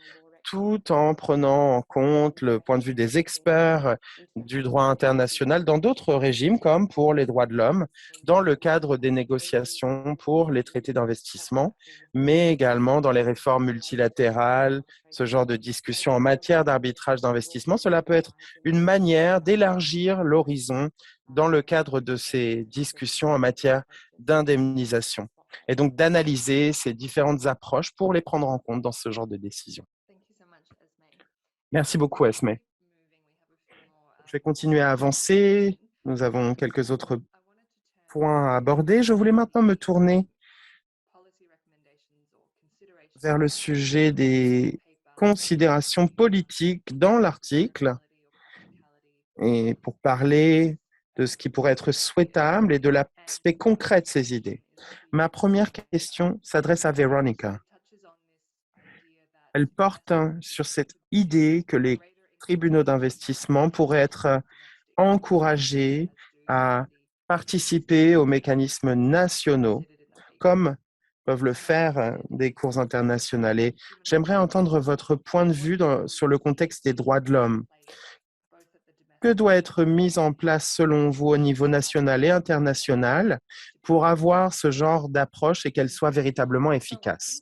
tout en prenant en compte le point de vue des experts du droit international dans d'autres régimes, comme pour les droits de l'homme, dans le cadre des négociations pour les traités d'investissement, mais également dans les réformes multilatérales, ce genre de discussion en matière d'arbitrage d'investissement. Cela peut être une manière d'élargir l'horizon dans le cadre de ces discussions en matière d'indemnisation et donc d'analyser ces différentes approches pour les prendre en compte dans ce genre de décision. Merci beaucoup, Esme. Je vais continuer à avancer. Nous avons quelques autres points à aborder. Je voulais maintenant me tourner vers le sujet des considérations politiques dans l'article et pour parler de ce qui pourrait être souhaitable et de l'aspect concret de ces idées. Ma première question s'adresse à Veronica. Elle porte sur cette idée que les tribunaux d'investissement pourraient être encouragés à participer aux mécanismes nationaux, comme peuvent le faire des cours internationales. Et j'aimerais entendre votre point de vue sur le contexte des droits de l'homme. Que doit être mis en place selon vous au niveau national et international pour avoir ce genre d'approche et qu'elle soit véritablement efficace?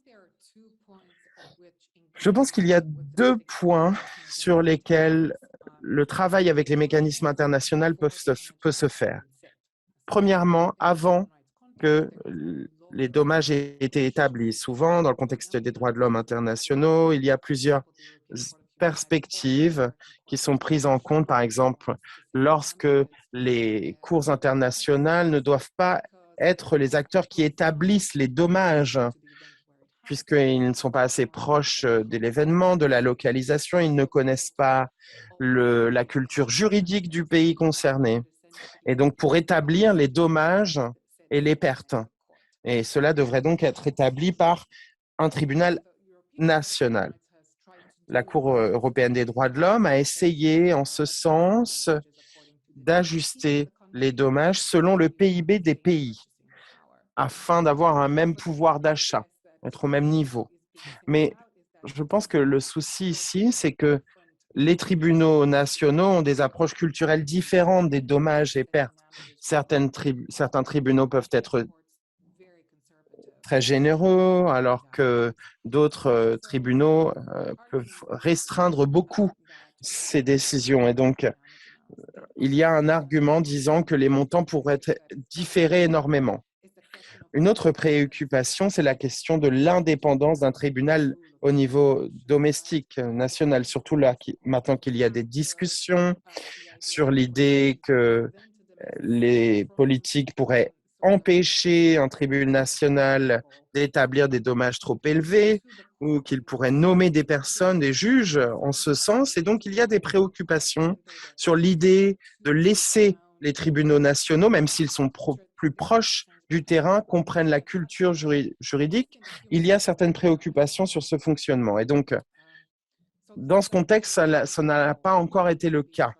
Je pense qu'il y a deux points sur lesquels le travail avec les mécanismes internationaux peut se faire. Premièrement, avant que les dommages aient été établis. Souvent, dans le contexte des droits de l'homme internationaux, il y a plusieurs perspectives qui sont prises en compte, par exemple, lorsque les cours internationales ne doivent pas être les acteurs qui établissent les dommages, puisqu'ils ne sont pas assez proches de l'événement, de la localisation, ils ne connaissent pas la culture juridique du pays concerné. Et donc, pour établir les dommages et les pertes. Et cela devrait donc être établi par un tribunal national. La Cour européenne des droits de l'homme a essayé en ce sens d'ajuster les dommages selon le PIB des pays, afin d'avoir un même pouvoir d'achat, être au même niveau. Mais je pense que le souci ici, c'est que les tribunaux nationaux ont des approches culturelles différentes des dommages et pertes. Certains tribunaux peuvent être très généreux, alors que d'autres tribunaux peuvent restreindre beaucoup ces décisions. Et donc, il y a un argument disant que les montants pourraient différer énormément. Une autre préoccupation, c'est la question de l'indépendance d'un tribunal au niveau domestique, national, surtout là, maintenant qu'il y a des discussions sur l'idée que les politiques pourraient empêcher un tribunal national d'établir des dommages trop élevés ou qu'il pourrait nommer des personnes, des juges en ce sens. Et donc, il y a des préoccupations sur l'idée de laisser les tribunaux nationaux, même s'ils sont plus proches du terrain, comprennent la culture juridique. Il y a certaines préoccupations sur ce fonctionnement. Et donc, dans ce contexte, ça n'a pas encore été le cas.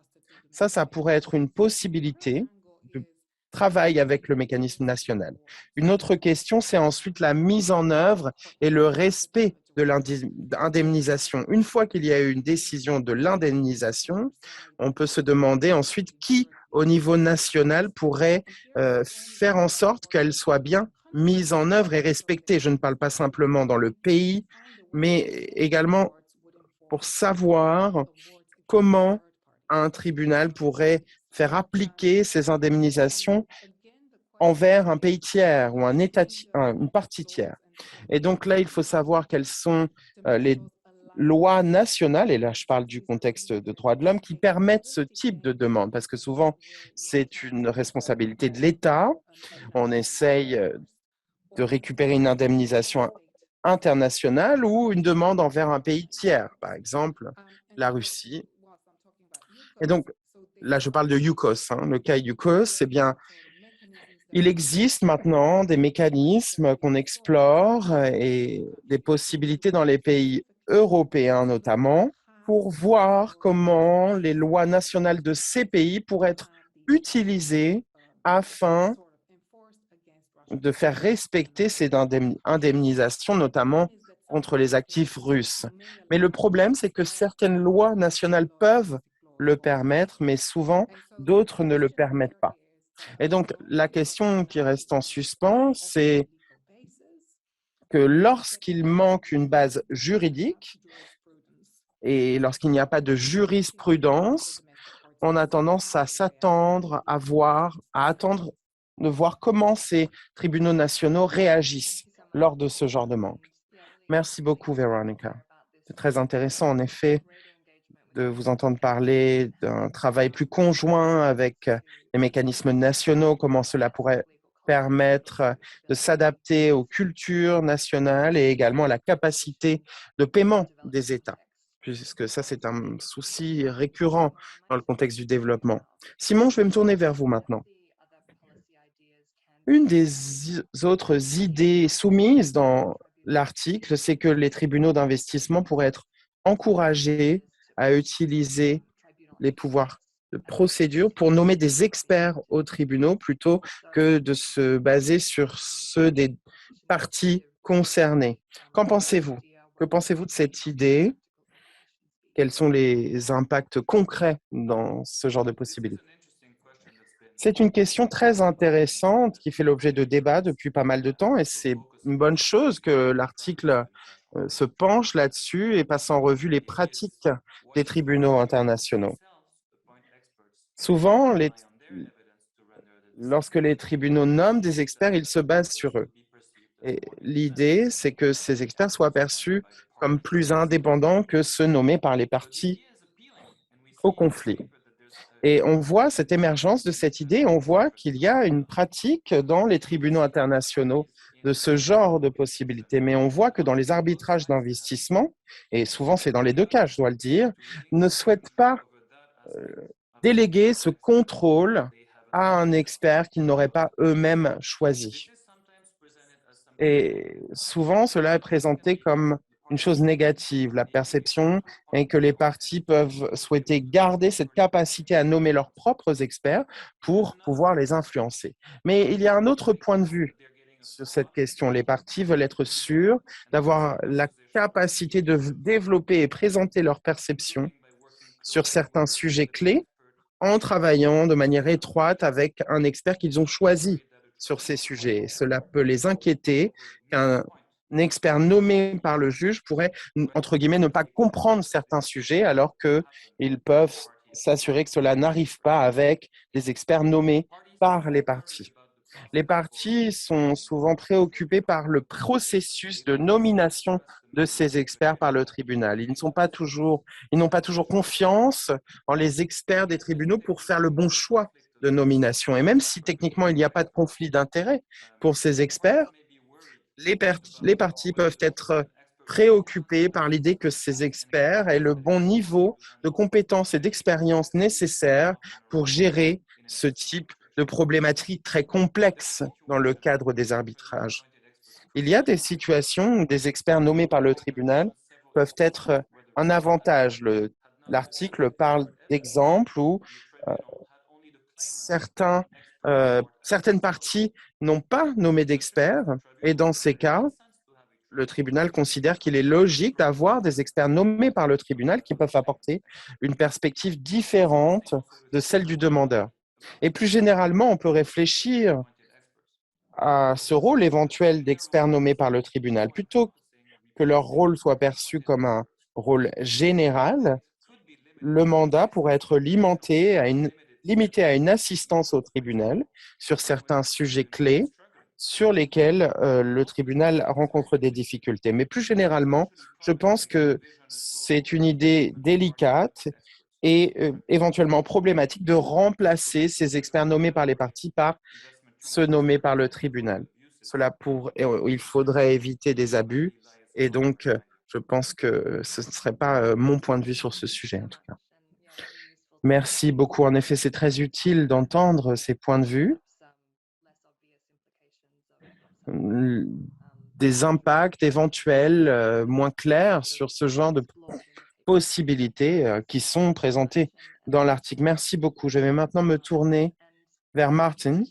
Ça pourrait être une possibilité de travail avec le mécanisme national. Une autre question, c'est ensuite la mise en œuvre et le respect de l'indemnisation. Une fois qu'il y a eu une décision de l'indemnisation, on peut se demander ensuite qui, au niveau national, pourrait faire en sorte qu'elle soit bien mise en œuvre et respectée. Je ne parle pas simplement dans le pays, mais également pour savoir comment un tribunal pourrait faire appliquer ces indemnisations envers un pays tiers ou une partie tiers. Et donc là, il faut savoir quelles sont les lois nationales, et là je parle du contexte de droits de l'homme, qui permettent ce type de demande, parce que souvent c'est une responsabilité de l'État. On essaye de récupérer une indemnisation internationale ou une demande envers un pays tiers, par exemple la Russie. Et donc, là, je parle de UCOS. Le cas UCOS, eh bien, il existe maintenant des mécanismes qu'on explore et des possibilités dans les pays européens notamment pour voir comment les lois nationales de ces pays pourraient être utilisées afin de faire respecter ces indemnisations, notamment contre les actifs russes. Mais le problème, c'est que certaines lois nationales peuvent le permettre, mais souvent, d'autres ne le permettent pas. Et donc, la question qui reste en suspens, c'est que lorsqu'il manque une base juridique et lorsqu'il n'y a pas de jurisprudence, on a tendance à s'attendre à attendre de voir comment ces tribunaux nationaux réagissent lors de ce genre de manque. Merci beaucoup, Veronica. C'est très intéressant, en effet, de vous entendre parler d'un travail plus conjoint avec les mécanismes nationaux, comment cela pourrait permettre de s'adapter aux cultures nationales et également à la capacité de paiement des États, puisque ça, c'est un souci récurrent dans le contexte du développement. Simon, je vais me tourner vers vous maintenant. Une des autres idées soumises dans l'article, c'est que les tribunaux d'investissement pourraient être encouragés à utiliser les pouvoirs de procédure pour nommer des experts aux tribunaux plutôt que de se baser sur ceux des parties concernées. Qu'en pensez-vous? Que pensez-vous de cette idée? Quels sont les impacts concrets dans ce genre de possibilités? C'est une question très intéressante qui fait l'objet de débats depuis pas mal de temps et c'est une bonne chose que l'article se penche là-dessus et passe en revue les pratiques des tribunaux internationaux. Souvent, lorsque les tribunaux nomment des experts, ils se basent sur eux. Et l'idée, c'est que ces experts soient perçus comme plus indépendants que ceux nommés par les parties au conflit. Et on voit cette émergence de cette idée, on voit qu'il y a une pratique dans les tribunaux internationaux de ce genre de possibilités. Mais on voit que dans les arbitrages d'investissement, et souvent c'est dans les deux cas, je dois le dire, ne souhaitent pas déléguer ce contrôle à un expert qu'ils n'auraient pas eux-mêmes choisi. Et souvent, cela est présenté comme une chose négative. La perception est que les partis peuvent souhaiter garder cette capacité à nommer leurs propres experts pour pouvoir les influencer. Mais il y a un autre point de vue sur cette question. Les partis veulent être sûrs d'avoir la capacité de développer et présenter leurs perceptions sur certains sujets clés en travaillant de manière étroite avec un expert qu'ils ont choisi sur ces sujets. Cela peut les inquiéter qu'un expert nommé par le juge pourrait, entre guillemets, ne pas comprendre certains sujets alors qu'ils peuvent s'assurer que cela n'arrive pas avec des experts nommés par les parties. Les parties sont souvent préoccupées par le processus de nomination de ces experts par le tribunal. Ils n'ont pas toujours confiance en les experts des tribunaux pour faire le bon choix de nomination. Et même si techniquement il n'y a pas de conflit d'intérêt pour ces experts, les parties peuvent être préoccupées par l'idée que ces experts aient le bon niveau de compétences et d'expérience nécessaires pour gérer ce type de problématiques très complexes dans le cadre des arbitrages. Il y a des situations où des experts nommés par le tribunal peuvent être un avantage. L'article parle d'exemples où euh, certaines parties n'ont pas nommé d'experts et dans ces cas, le tribunal considère qu'il est logique d'avoir des experts nommés par le tribunal qui peuvent apporter une perspective différente de celle du demandeur. Et plus généralement, on peut réfléchir à ce rôle éventuel d'experts nommés par le tribunal. Plutôt que leur rôle soit perçu comme un rôle général, le mandat pourrait être limité à une assistance au tribunal sur certains sujets clés sur lesquels le tribunal rencontre des difficultés. Mais plus généralement, je pense que c'est une idée délicate et éventuellement problématique de remplacer ces experts nommés par les parties par ceux nommés par le tribunal. Il faudrait éviter des abus et donc je pense que ce ne serait pas mon point de vue sur ce sujet en tout cas. Merci beaucoup. En effet, c'est très utile d'entendre ces points de vue, des impacts éventuels moins clairs sur ce genre de possibilités qui sont présentées dans l'article. Merci beaucoup. Je vais maintenant me tourner vers Martin.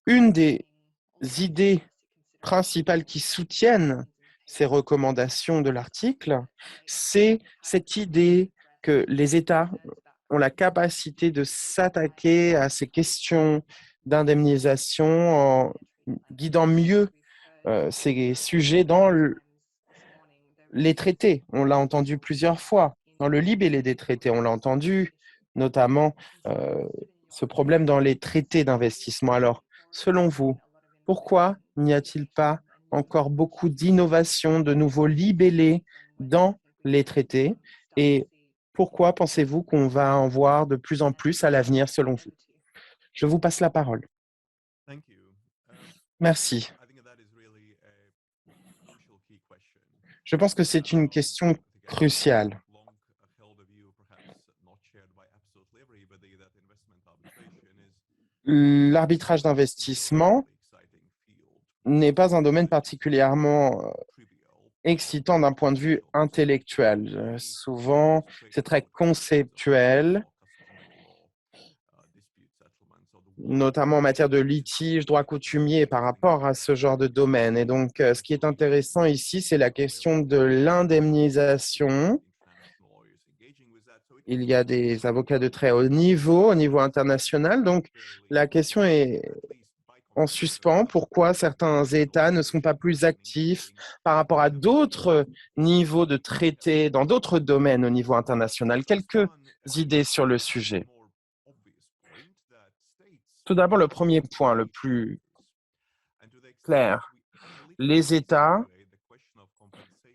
Une des idées principales qui soutiennent ces recommandations de l'article, c'est cette idée que les États ont la capacité de s'attaquer à ces questions d'indemnisation en guidant mieux ces sujets dans les traités. On l'a entendu plusieurs fois. Dans le libellé des traités, on l'a entendu, notamment euh, ce problème dans les traités d'investissement. Alors, selon vous, pourquoi n'y a-t-il pas encore beaucoup d'innovations, de nouveaux libellés dans les traités? Et pourquoi pensez-vous qu'on va en voir de plus en plus à l'avenir, selon vous? Je vous passe la parole. Merci. Je pense que c'est une question cruciale. L'arbitrage d'investissement n'est pas un domaine particulièrement excitant d'un point de vue intellectuel. Souvent, c'est très conceptuel, notamment en matière de litige, droit coutumier par rapport à ce genre de domaine. Et donc, ce qui est intéressant ici, c'est la question de l'indemnisation. Il y a des avocats de très haut niveau, au niveau international. Donc, la question est en suspens. Pourquoi certains États ne sont pas plus actifs par rapport à d'autres niveaux de traités dans d'autres domaines au niveau international? Quelques idées sur le sujet. Tout d'abord, le premier point, le plus clair. Les États,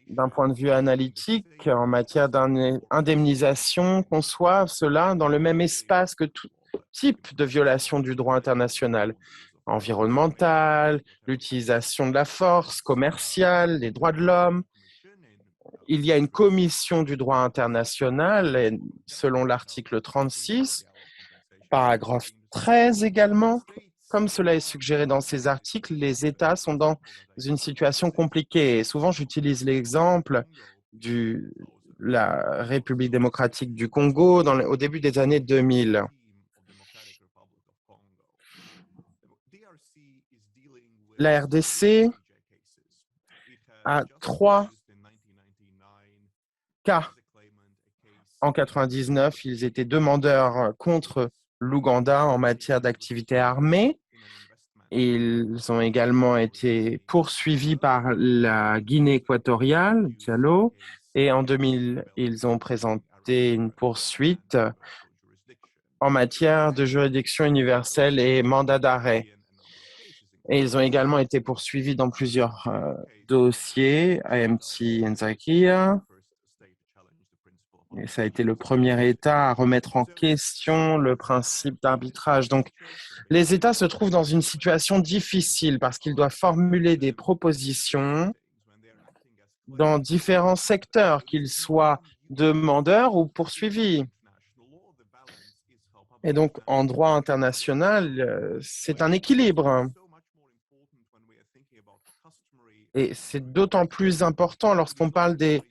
d'un point de vue analytique, en matière d'indemnisation, conçoivent cela dans le même espace que tout type de violation du droit international, environnemental, l'utilisation de la force, commerciale, les droits de l'homme. Il y a une commission du droit international, et selon l'article 36, paragraphe 13 également. Comme cela est suggéré dans ces articles, les États sont dans une situation compliquée. Et souvent, j'utilise l'exemple de la République démocratique du Congo au début des années 2000. La RDC a 3 cas. En 99, ils étaient demandeurs contre l'Ouganda en matière d'activité armée. Ils ont également été poursuivis par la Guinée équatoriale, Diallo, et en 2000, ils ont présenté une poursuite en matière de juridiction universelle et mandat d'arrêt. Et ils ont également été poursuivis dans plusieurs dossiers, AMT Nzakia. Et ça a été le premier État à remettre en question le principe d'arbitrage. Donc, les États se trouvent dans une situation difficile parce qu'ils doivent formuler des propositions dans différents secteurs, qu'ils soient demandeurs ou poursuivis. Et donc, en droit international, c'est un équilibre. Et c'est d'autant plus important lorsqu'on parle des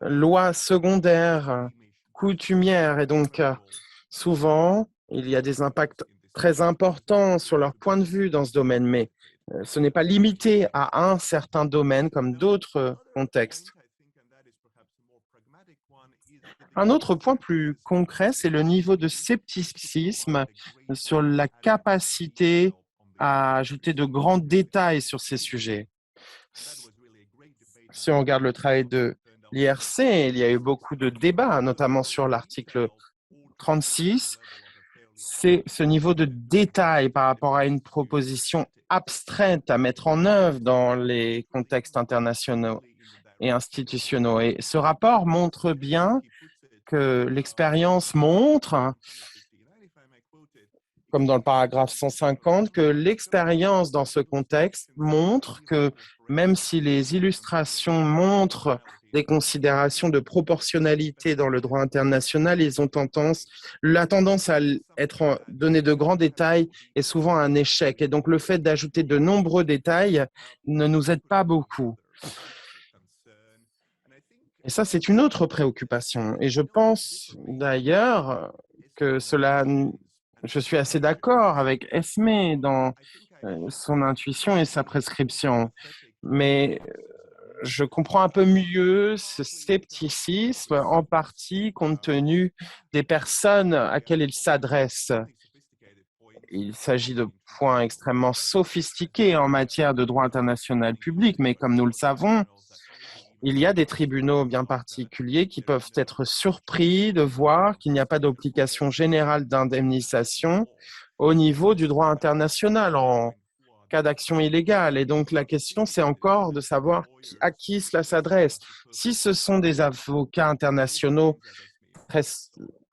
lois secondaires, coutumières. Et donc, souvent, il y a des impacts très importants sur leur point de vue dans ce domaine, mais ce n'est pas limité à un certain domaine comme d'autres contextes. Un autre point plus concret, c'est le niveau de scepticisme sur la capacité à ajouter de grands détails sur ces sujets. Si on regarde le travail de l'IRC, il y a eu beaucoup de débats, notamment sur l'article 36. C'est ce niveau de détail par rapport à une proposition abstraite à mettre en œuvre dans les contextes internationaux et institutionnels. Et ce rapport montre bien que l'expérience montre, comme dans le paragraphe 150, que l'expérience dans ce contexte montre que même si les illustrations montrent des considérations de proportionnalité dans le droit international, ils ont la tendance à être donné de grands détails est souvent un échec. Et donc le fait d'ajouter de nombreux détails ne nous aide pas beaucoup. Et ça, c'est une autre préoccupation. Et je pense d'ailleurs que je suis assez d'accord avec Esme dans son intuition et sa prescription. Mais je comprends un peu mieux ce scepticisme, en partie compte tenu des personnes à quelles il s'adresse. Il s'agit de points extrêmement sophistiqués en matière de droit international public, mais comme nous le savons, il y a des tribunaux bien particuliers qui peuvent être surpris de voir qu'il n'y a pas d'obligation générale d'indemnisation au niveau du droit international en cas d'action illégale. Et donc, la question, c'est encore de savoir à qui cela s'adresse. Si ce sont des avocats internationaux très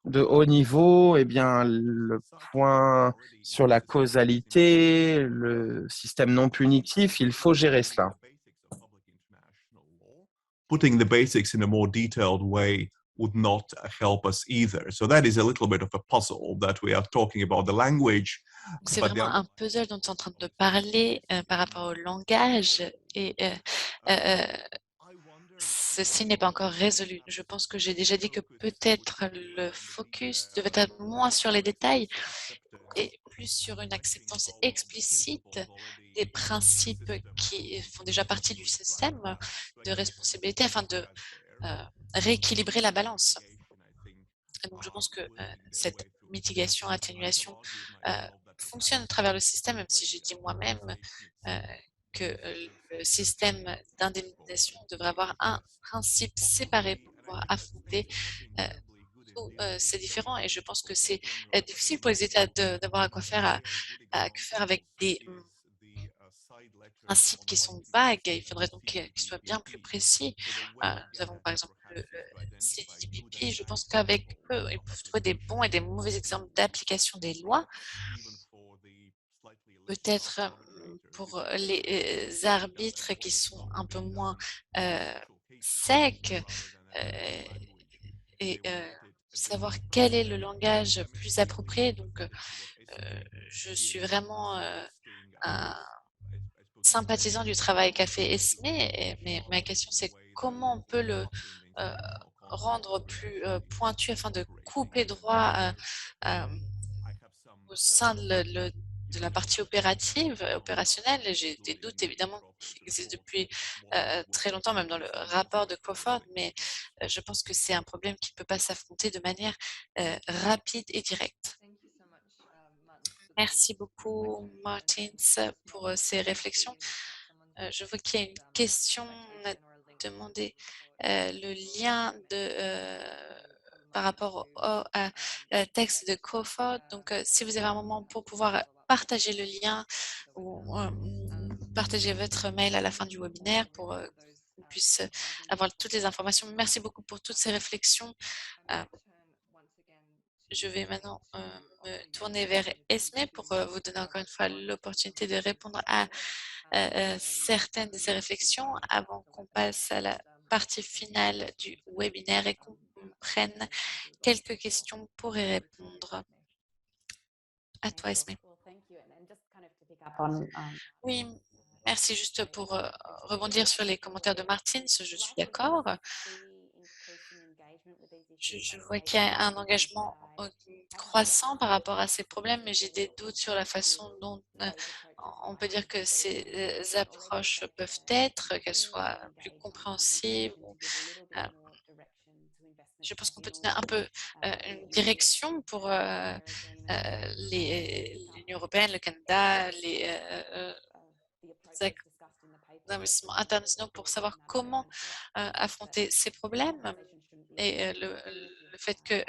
de haut niveau, eh bien, le point sur la causalité, le système non punitif, il faut gérer cela. Putting the basics in a more detailed way would not help us either. So that is a little bit of a puzzle that we are talking about the language. C'est But vraiment un puzzle dont tu es en train de parler par rapport au langage et ceci n'est pas encore résolu. Je pense que j'ai déjà dit que peut-être le focus devait être moins sur les détails et plus sur une acceptance explicite des principes qui font déjà partie du système de responsabilité afin de rééquilibrer la balance. Et donc, je pense que cette mitigation, atténuation fonctionne à travers le système, même si j'ai dit moi-même que le système d'indemnisation devrait avoir un principe séparé pour pouvoir affronter tous ces différents. Et je pense que c'est difficile pour les États d'avoir à quoi faire, que faire avec des principes qui sont vagues. Il faudrait donc qu'ils soient bien plus précis. Nous avons par exemple le CDPP. Je pense qu'avec eux, ils peuvent trouver des bons et des mauvais exemples d'application des lois. Peut-être pour les arbitres qui sont un peu moins secs et savoir quel est le langage plus approprié. Donc, je suis vraiment un sympathisant du travail qu'a fait Esme, mais ma question c'est comment on peut le euh, rendre plus pointu afin de couper droit au sein de la partie opérative, opérationnelle. J'ai des doutes évidemment qui existent depuis très longtemps, même dans le rapport de Crawford, mais je pense que c'est un problème qui ne peut pas s'affronter de manière rapide et directe. Merci beaucoup, Martins, pour ces réflexions. Je vois qu'il y a une question. On a demandé le lien par rapport au texte de Crawford. Donc, si vous avez un moment pour pouvoir partager le lien ou partager votre mail à la fin du webinaire pour qu'on puisse avoir toutes les informations. Merci beaucoup pour toutes ces réflexions. Je vais maintenant me tourner vers Esme pour vous donner encore une fois l'opportunité de répondre à certaines de ces réflexions avant qu'on passe à la partie finale du webinaire et qu'on prenne quelques questions pour y répondre. À toi, Esme. Oui, merci juste pour rebondir sur les commentaires de Martins, je suis d'accord. Je vois qu'il y a un engagement croissant par rapport à ces problèmes, mais j'ai des doutes sur la façon dont on peut dire que ces approches peuvent être, qu'elles soient plus compréhensibles. Je pense qu'on peut donner un peu une direction pour l'Union européenne, le Canada, les investissements internationaux pour savoir comment affronter ces problèmes et le fait que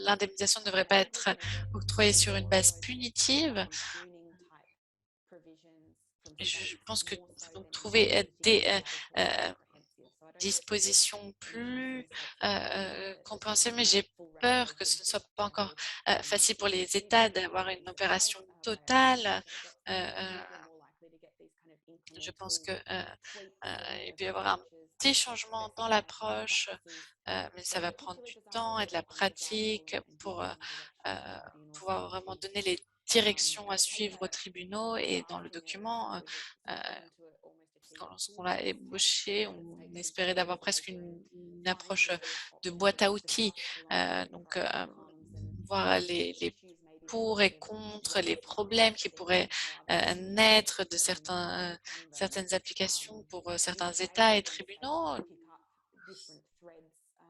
l'indemnisation ne devrait pas être octroyée sur une base punitive. Je pense que donc, trouver des dispositions plus compréhensibles, mais j'ai peur que ce ne soit pas encore facile pour les États d'avoir une opération totale. Je pense que il peut y avoir un petit changement dans l'approche, mais ça va prendre du temps et de la pratique pour pouvoir vraiment donner les directions à suivre aux tribunaux. Et dans le document, lorsqu'on l'a ébauché, on espérait d'avoir presque une approche de boîte à outils. Donc, voir les pour et contre, les problèmes qui pourraient naître de certaines applications pour certains États et tribunaux.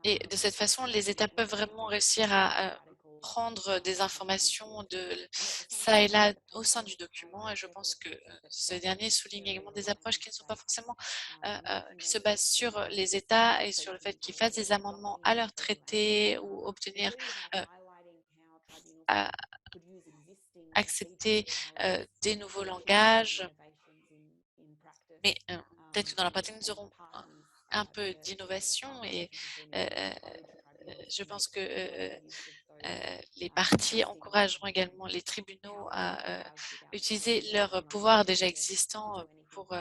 Et de cette façon, les États peuvent vraiment réussir à prendre des informations de ça et là au sein du document. Et je pense que ce dernier souligne également des approches qui ne sont pas forcément, qui se basent sur les États et sur le fait qu'ils fassent des amendements à leur traité ou obtenir à accepter des nouveaux langages. Mais peut-être que dans la pratique, nous aurons un peu d'innovation et je pense que les parties encourageront également les tribunaux à utiliser leur pouvoir déjà existant pour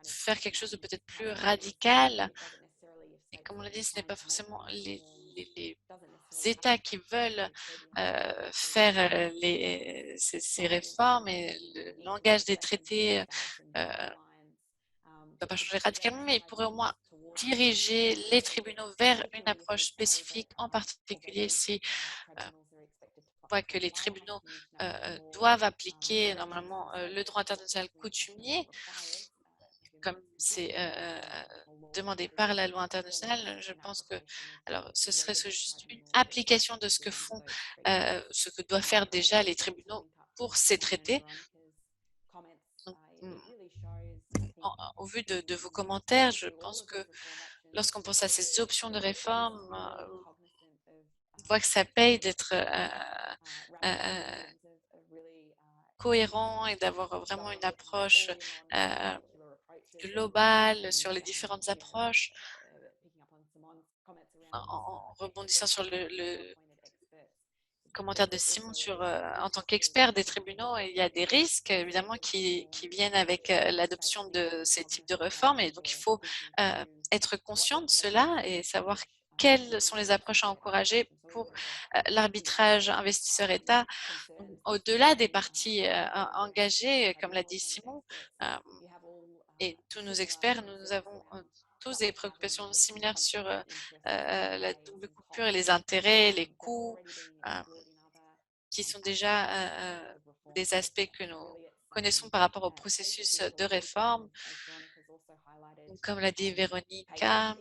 faire quelque chose de peut-être plus radical. Et comme on l'a dit, ce n'est pas forcément les États qui veulent faire ces réformes et le langage des traités ne va pas changer radicalement, mais il pourrait au moins diriger les tribunaux vers une approche spécifique, en particulier si on voit que les tribunaux doivent appliquer normalement le droit international coutumier, comme c'est demandé par la loi internationale. Je pense que alors ce serait juste une application de ce que font, ce que doivent faire déjà les tribunaux pour ces traités. Donc, au vu de vos commentaires, je pense que lorsqu'on pense à ces options de réforme, on voit que ça paye d'être cohérent et d'avoir vraiment une approche globale sur les différentes approches. En rebondissant sur le commentaire de Simon sur, en tant qu'expert des tribunaux, il y a des risques évidemment qui viennent avec l'adoption de ces types de réformes et donc il faut être conscient de cela et savoir quelles sont les approches à encourager pour l'arbitrage investisseur-État au-delà des parties engagées, comme l'a dit Simon. Et tous nos experts, nous avons tous des préoccupations similaires sur la double coupure et les intérêts, les coûts, qui sont déjà des aspects que nous connaissons par rapport au processus de réforme. Donc, comme l'a dit Véronica,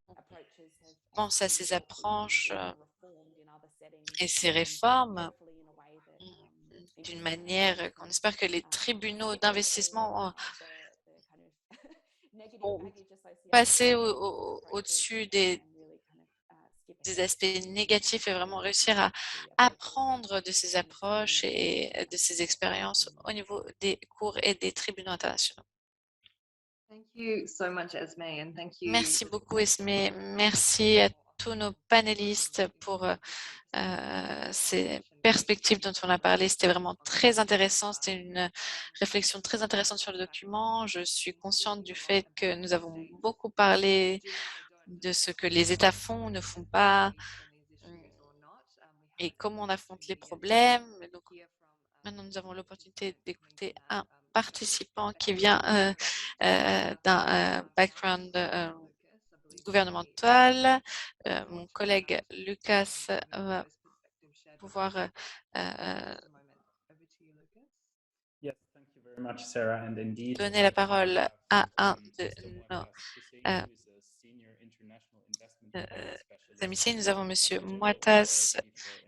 on pense à ces approches et ces réformes d'une manière qu'on espère que les tribunaux d'investissement vont passer au-dessus des aspects négatifs et vraiment réussir à apprendre de ces approches et de ces expériences au niveau des cours et des tribunaux internationaux. Merci beaucoup, Esme. Merci à tous nos panélistes pour ces perspectives dont on a parlé. C'était vraiment très intéressant. C'était une réflexion très intéressante sur le document. Je suis consciente du fait que nous avons beaucoup parlé de ce que les États font ou ne font pas et comment on affronte les problèmes. Donc, maintenant, nous avons l'opportunité d'écouter un participant qui vient d'un background gouvernemental. Mon collègue Lucas va pouvoir donner la parole à un de nos amis. Nous avons M. Mouattaz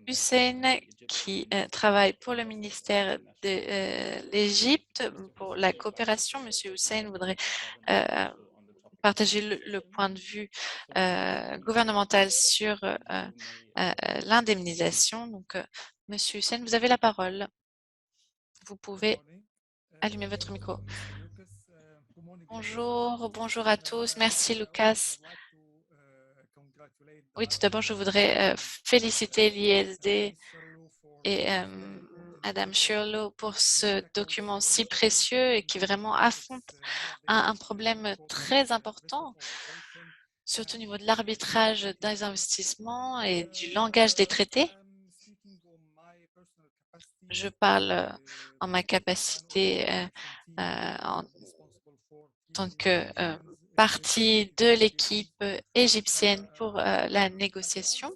Hussein qui travaille pour le ministère de l'Égypte pour la coopération. M. Hussein voudrait partager le point de vue gouvernemental sur l'indemnisation. Donc, M. Hussein, vous avez la parole. Vous pouvez allumer votre micro. Bonjour à tous. Merci, Lucas. Oui, tout d'abord, je voudrais féliciter l'ISD et Madame Shirlow pour ce document si précieux et qui vraiment affronte un problème très important, surtout au niveau de l'arbitrage des investissements et du langage des traités. Je parle en ma capacité en tant que partie de l'équipe égyptienne pour la négociation.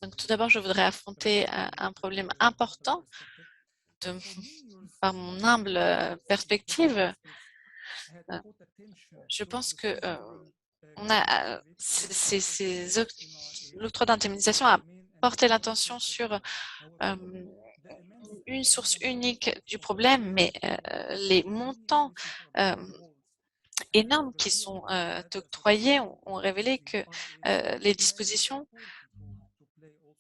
Donc, tout d'abord, je voudrais affronter un problème important par mon humble perspective. Je pense que on a l'octroi d'indemnisation a porté l'attention sur une source unique du problème, mais les montants énormes qui sont octroyés ont révélé que les dispositions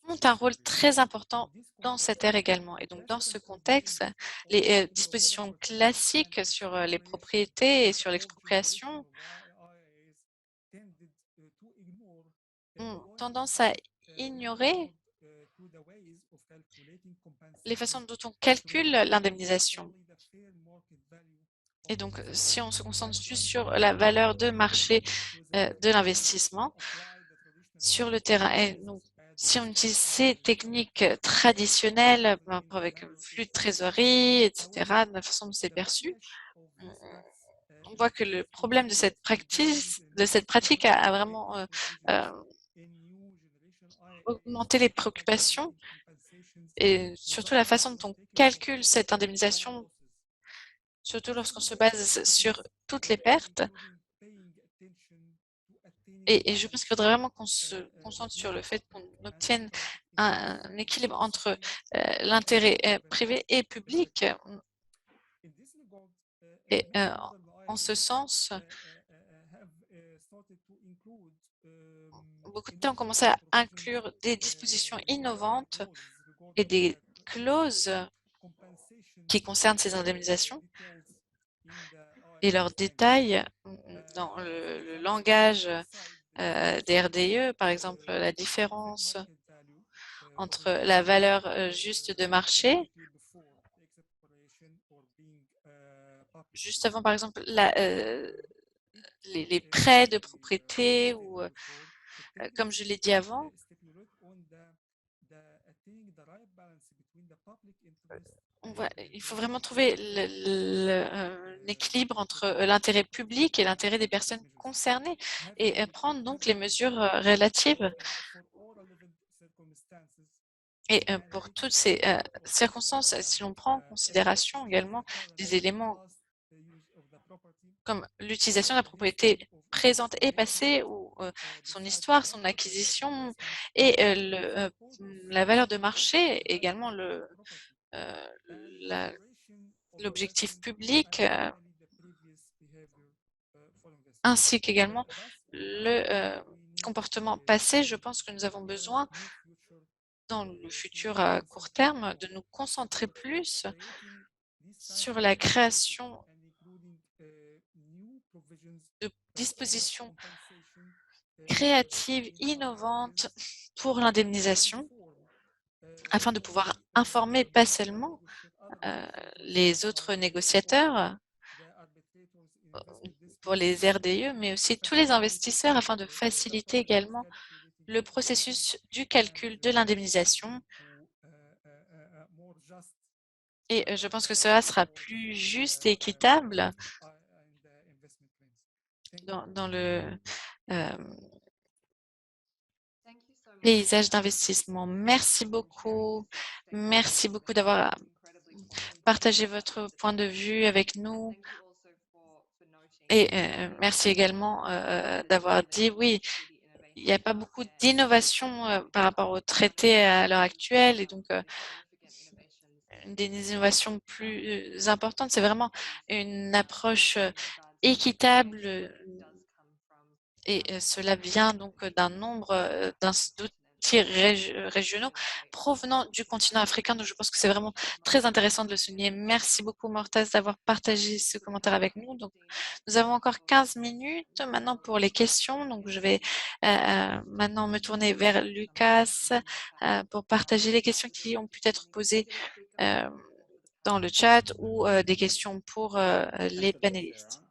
ont un rôle très important dans cette ère également. Et donc, dans ce contexte, les dispositions classiques sur les propriétés et sur l'expropriation ont tendance à ignorer les façons dont on calcule l'indemnisation. Et donc, si on se concentre juste sur la valeur de marché de l'investissement sur le terrain, et donc, si on utilise ces techniques traditionnelles avec flux de trésorerie, etc., de la façon dont c'est perçu, on voit que le problème de cette pratique a vraiment augmenté les préoccupations et surtout la façon dont on calcule cette indemnisation, surtout lorsqu'on se base sur toutes les pertes. Et je pense qu'il faudrait vraiment qu'on se concentre sur le fait qu'on obtienne un équilibre entre l'intérêt privé et public. Et en ce sens, beaucoup de temps ont commencé à inclure des dispositions innovantes et des clauses qui concernent ces indemnisations et leurs détails dans le langage des RDE, par exemple la différence entre la valeur juste de marché, juste avant par exemple les prêts de propriété ou comme je l'ai dit avant, il faut vraiment trouver un équilibre entre l'intérêt public et l'intérêt des personnes concernées et prendre donc les mesures relatives. Et pour toutes ces circonstances, si l'on prend en considération également des éléments comme l'utilisation de la propriété présente et passée ou son histoire, son acquisition et la valeur de marché, également l'objectif public, ainsi qu'également le comportement passé, je pense que nous avons besoin, dans le futur à court terme, de nous concentrer plus sur la création de dispositions créatives, innovantes pour l'indemnisation, afin de pouvoir informer pas seulement les autres négociateurs pour les RDE, mais aussi tous les investisseurs afin de faciliter également le processus du calcul de l'indemnisation. Et je pense que cela sera plus juste et équitable dans le paysage d'investissement. Merci beaucoup. Merci beaucoup d'avoir partagé votre point de vue avec nous. Et merci également d'avoir dit oui, il n'y a pas beaucoup d'innovation par rapport au traité à l'heure actuelle. Et donc, une des innovations plus importantes, c'est vraiment une approche équitable et cela vient donc d'un nombre d'outils régionaux provenant du continent africain. Donc, je pense que c'est vraiment très intéressant de le souligner. Merci beaucoup, Mortaz, d'avoir partagé ce commentaire avec nous. Donc, nous avons encore 15 minutes maintenant pour les questions. Donc, je vais maintenant me tourner vers Lucas pour partager les questions qui ont pu être posées dans le chat ou des questions pour les panélistes.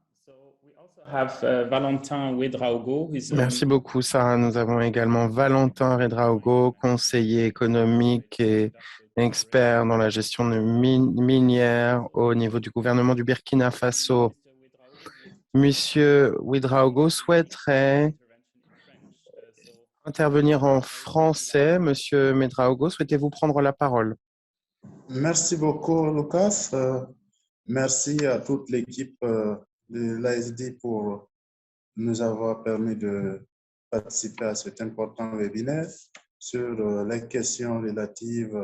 Merci beaucoup, Sarah. Nous avons également Valentin Redraogo, conseiller économique et expert dans la gestion de minière au niveau du gouvernement du Burkina Faso. Monsieur Ouedraogo souhaiterait intervenir en français. Monsieur Medraogo, souhaitez-vous prendre la parole? Merci beaucoup, Lucas. Merci à toute l'équipe de l'ASD pour nous avoir permis de participer à cet important webinaire sur les questions relatives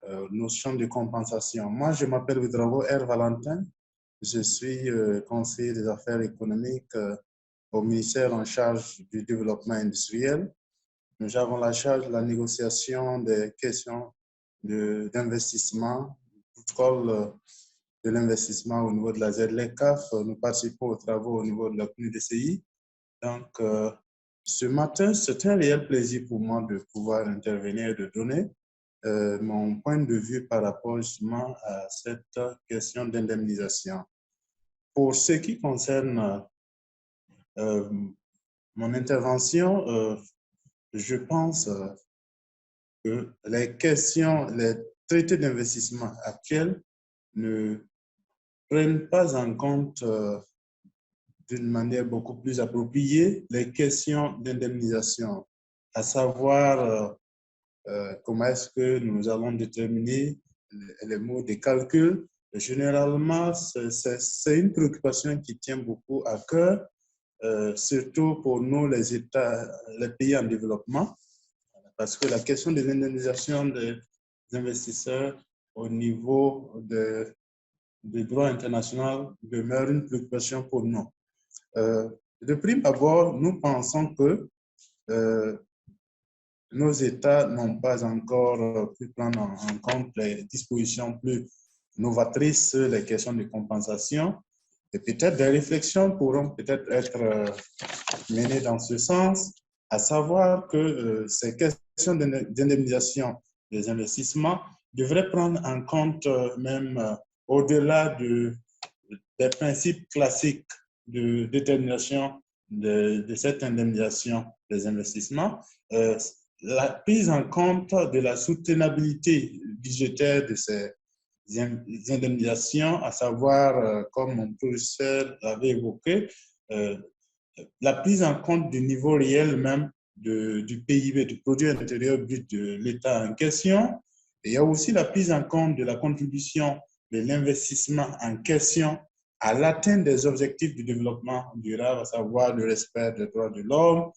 aux notions de compensation. Moi, je m'appelle Ouedraogo R. Valentin. Je suis conseiller des affaires économiques au ministère en charge du développement industriel. Nous avons la charge de la négociation des questions d'investissement, protocole de l'investissement au niveau de la ZLECAF. Nous participons aux travaux au niveau de la PNUDCI Donc, ce matin, c'est un réel plaisir pour moi de pouvoir intervenir et de donner mon point de vue par rapport justement à cette question d'indemnisation. Pour ce qui concerne mon intervention, je pense que les traités d'investissement actuels ne prennent pas en compte d'une manière beaucoup plus appropriée les questions d'indemnisation, à savoir comment est-ce que nous allons déterminer les mots de calcul. Généralement, c'est une préoccupation qui tient beaucoup à cœur, surtout pour nous, les États, les pays en développement, parce que la question de l'indemnisation des investisseurs au niveau du droit international demeure une préoccupation pour nous. De prime abord, nous pensons que nos États n'ont pas encore pu prendre en compte les dispositions plus novatrices sur les questions de compensation. Et peut-être des réflexions pourront peut-être être menées dans ce sens, à savoir que ces questions d'indemnisation des investissements devraient prendre en compte même au-delà des principes classiques de détermination de cette indemnisation des investissements, la prise en compte de la soutenabilité budgétaire de ces indemnisations, à savoir, comme mon professeur l'avait évoqué, la prise en compte du niveau réel même du PIB, du produit intérieur brut de l'État en question. Et il y a aussi la prise en compte de la contribution de l'investissement en question à l'atteinte des objectifs du développement durable, à savoir le respect des droits de l'homme,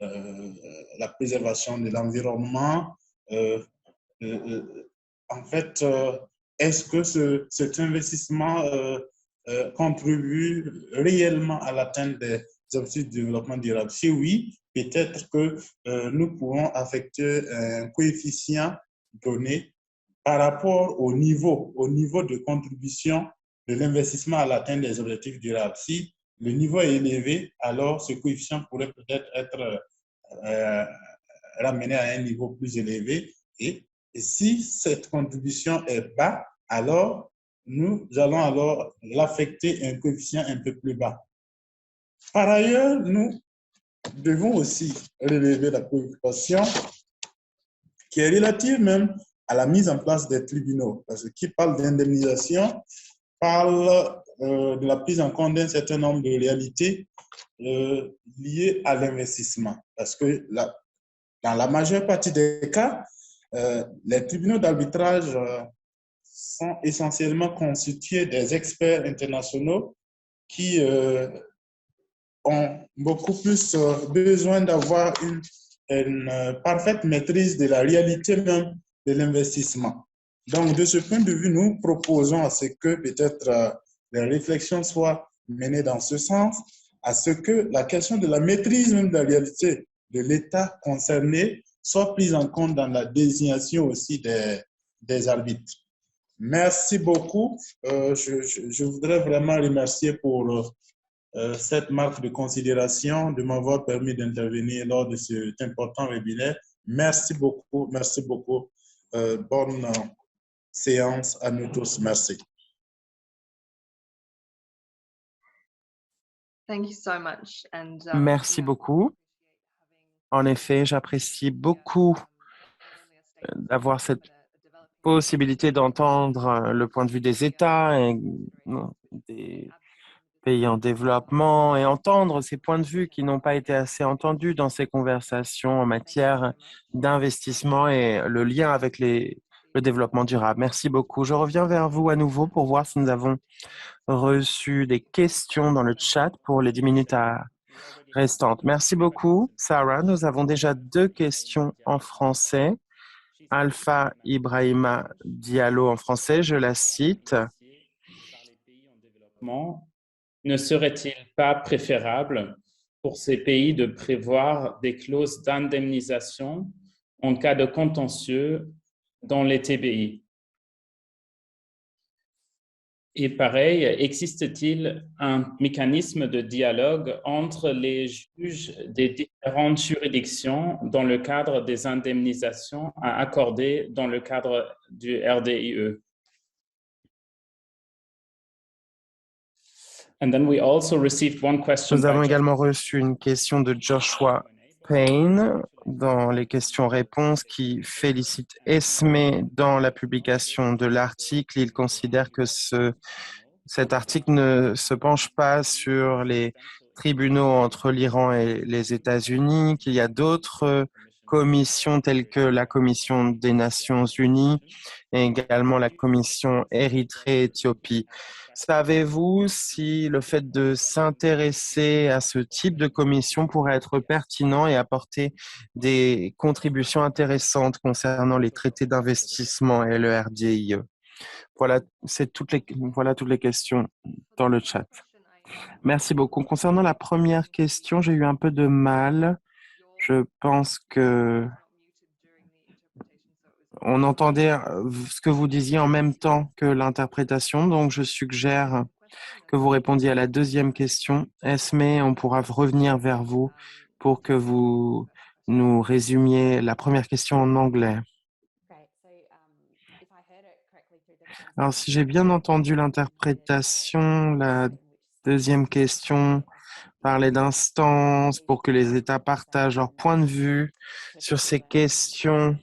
la préservation de l'environnement. En fait, est-ce que cet investissement contribue réellement à l'atteinte des objectifs de développement durable? Si oui, peut-être que nous pourrons affecter un coefficient donné par rapport au niveau de contribution de l'investissement à l'atteinte des objectifs durables. Si le niveau est élevé, alors ce coefficient pourrait peut-être être ramené à un niveau plus élevé. Et si cette contribution est bas, alors nous allons alors l'affecter un coefficient un peu plus bas. Par ailleurs, nous devons aussi relever la préoccupation qui est relative même à la mise en place des tribunaux, parce que qui parle d'indemnisation parle de la prise en compte d'un certain nombre de réalités liées à l'investissement. Parce que dans la majeure partie des cas, les tribunaux d'arbitrage sont essentiellement constitués des experts internationaux qui ont beaucoup plus besoin d'avoir une parfaite maîtrise de la réalité même de l'investissement. Donc, de ce point de vue, nous proposons à ce que peut-être les réflexions soient menées dans ce sens, à ce que la question de la maîtrise même de la réalité de l'État concerné soit prise en compte dans la désignation aussi des arbitres. Merci beaucoup. Je voudrais vraiment remercier pour cette marque de considération de m'avoir permis d'intervenir lors de cet important webinaire. Merci beaucoup, merci beaucoup. Bonne séance à nous tous. Merci. Merci beaucoup. En effet, j'apprécie beaucoup d'avoir cette possibilité d'entendre le point de vue des États et des pays en développement et entendre ces points de vue qui n'ont pas été assez entendus dans ces conversations en matière d'investissement et le lien avec le développement durable. Merci beaucoup. Je reviens vers vous à nouveau pour voir si nous avons reçu des questions dans le chat pour les 10 minutes restantes. Merci beaucoup, Sarah. Nous avons déjà 2 questions en français. Alpha Ibrahima Diallo en français, je la cite. Ne serait-il pas préférable pour ces pays de prévoir des clauses d'indemnisation en cas de contentieux dans les TBI? Et pareil, existe-t-il un mécanisme de dialogue entre les juges des différentes juridictions dans le cadre des indemnisations à accorder dans le cadre du RDIE? And then we also received one question Nous avons également reçu une question de Joshua Payne dans les questions-réponses qui félicite Esme dans la publication de l'article. Il considère que cet article ne se penche pas sur les tribunaux entre l'Iran et les États-Unis, qu'il y a d'autres commissions telles que la Commission des Nations Unies et également la Commission Érythrée-Éthiopie. Savez-vous si le fait de s'intéresser à ce type de commission pourrait être pertinent et apporter des contributions intéressantes concernant les traités d'investissement et le RDIE? Voilà, voilà toutes les questions dans le chat. Merci beaucoup. Concernant la première question, j'ai eu un peu de mal. Je pense que on entendait ce que vous disiez en même temps que l'interprétation, donc je suggère que vous répondiez à la deuxième question. Esme, on pourra revenir vers vous pour que vous nous résumiez la première question en anglais. Alors, si j'ai bien entendu l'interprétation, la deuxième question parlait d'instances pour que les États partagent leur point de vue sur ces questions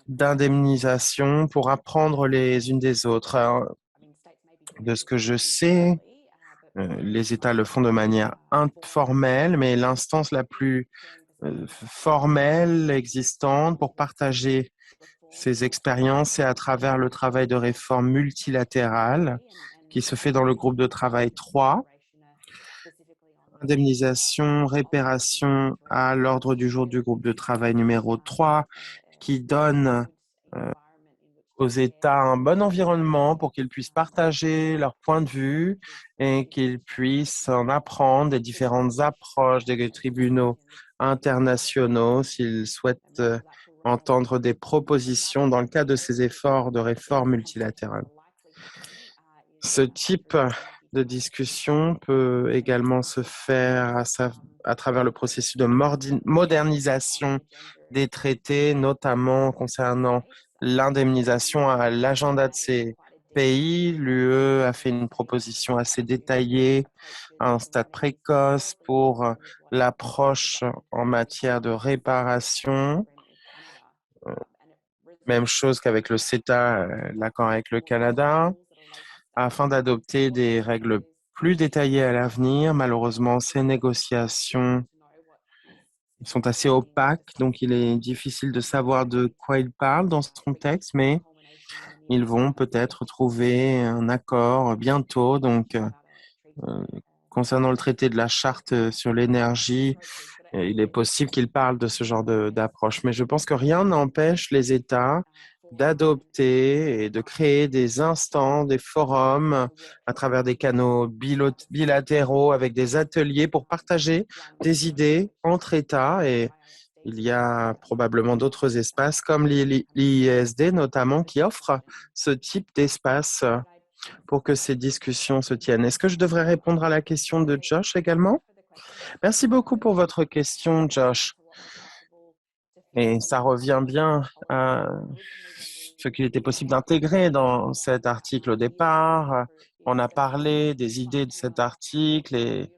d'indemnisation pour apprendre les unes des autres. Alors, de ce que je sais, les États le font de manière informelle, mais l'instance la plus formelle existante pour partager ces expériences, c'est à travers le travail de réforme multilatérale qui se fait dans le groupe de travail 3. Indemnisation, réparation à l'ordre du jour du groupe de travail numéro 3 qui donne aux États un bon environnement pour qu'ils puissent partager leur point de vue et qu'ils puissent en apprendre des différentes approches des tribunaux internationaux s'ils souhaitent entendre des propositions dans le cadre de ces efforts de réforme multilatérale. Ce type de discussion peut également se faire à travers le processus de modernisation des traités, notamment concernant l'indemnisation à l'agenda de ces pays. L'UE a fait une proposition assez détaillée à un stade précoce pour l'approche en matière de réparation. Même chose qu'avec le CETA, l'accord avec le Canada, afin d'adopter des règles plus détaillées à l'avenir. Malheureusement, ces négociations sont assez opaques, donc il est difficile de savoir de quoi ils parlent dans ce contexte, mais ils vont peut-être trouver un accord bientôt. Donc, concernant le traité de la charte sur l'énergie, il est possible qu'ils parlent de ce genre d'approche. Mais je pense que rien n'empêche les États d'adopter et de créer des instants, des forums à travers des canaux bilatéraux avec des ateliers pour partager des idées entre États. Et il y a probablement d'autres espaces comme l'IISD notamment qui offrent ce type d'espace pour que ces discussions se tiennent. Est-ce que je devrais répondre à la question de Josh également? Merci beaucoup pour votre question, Josh. Et ça revient bien à ce qu'il était possible d'intégrer dans cet article au départ. On a parlé des idées de cet article et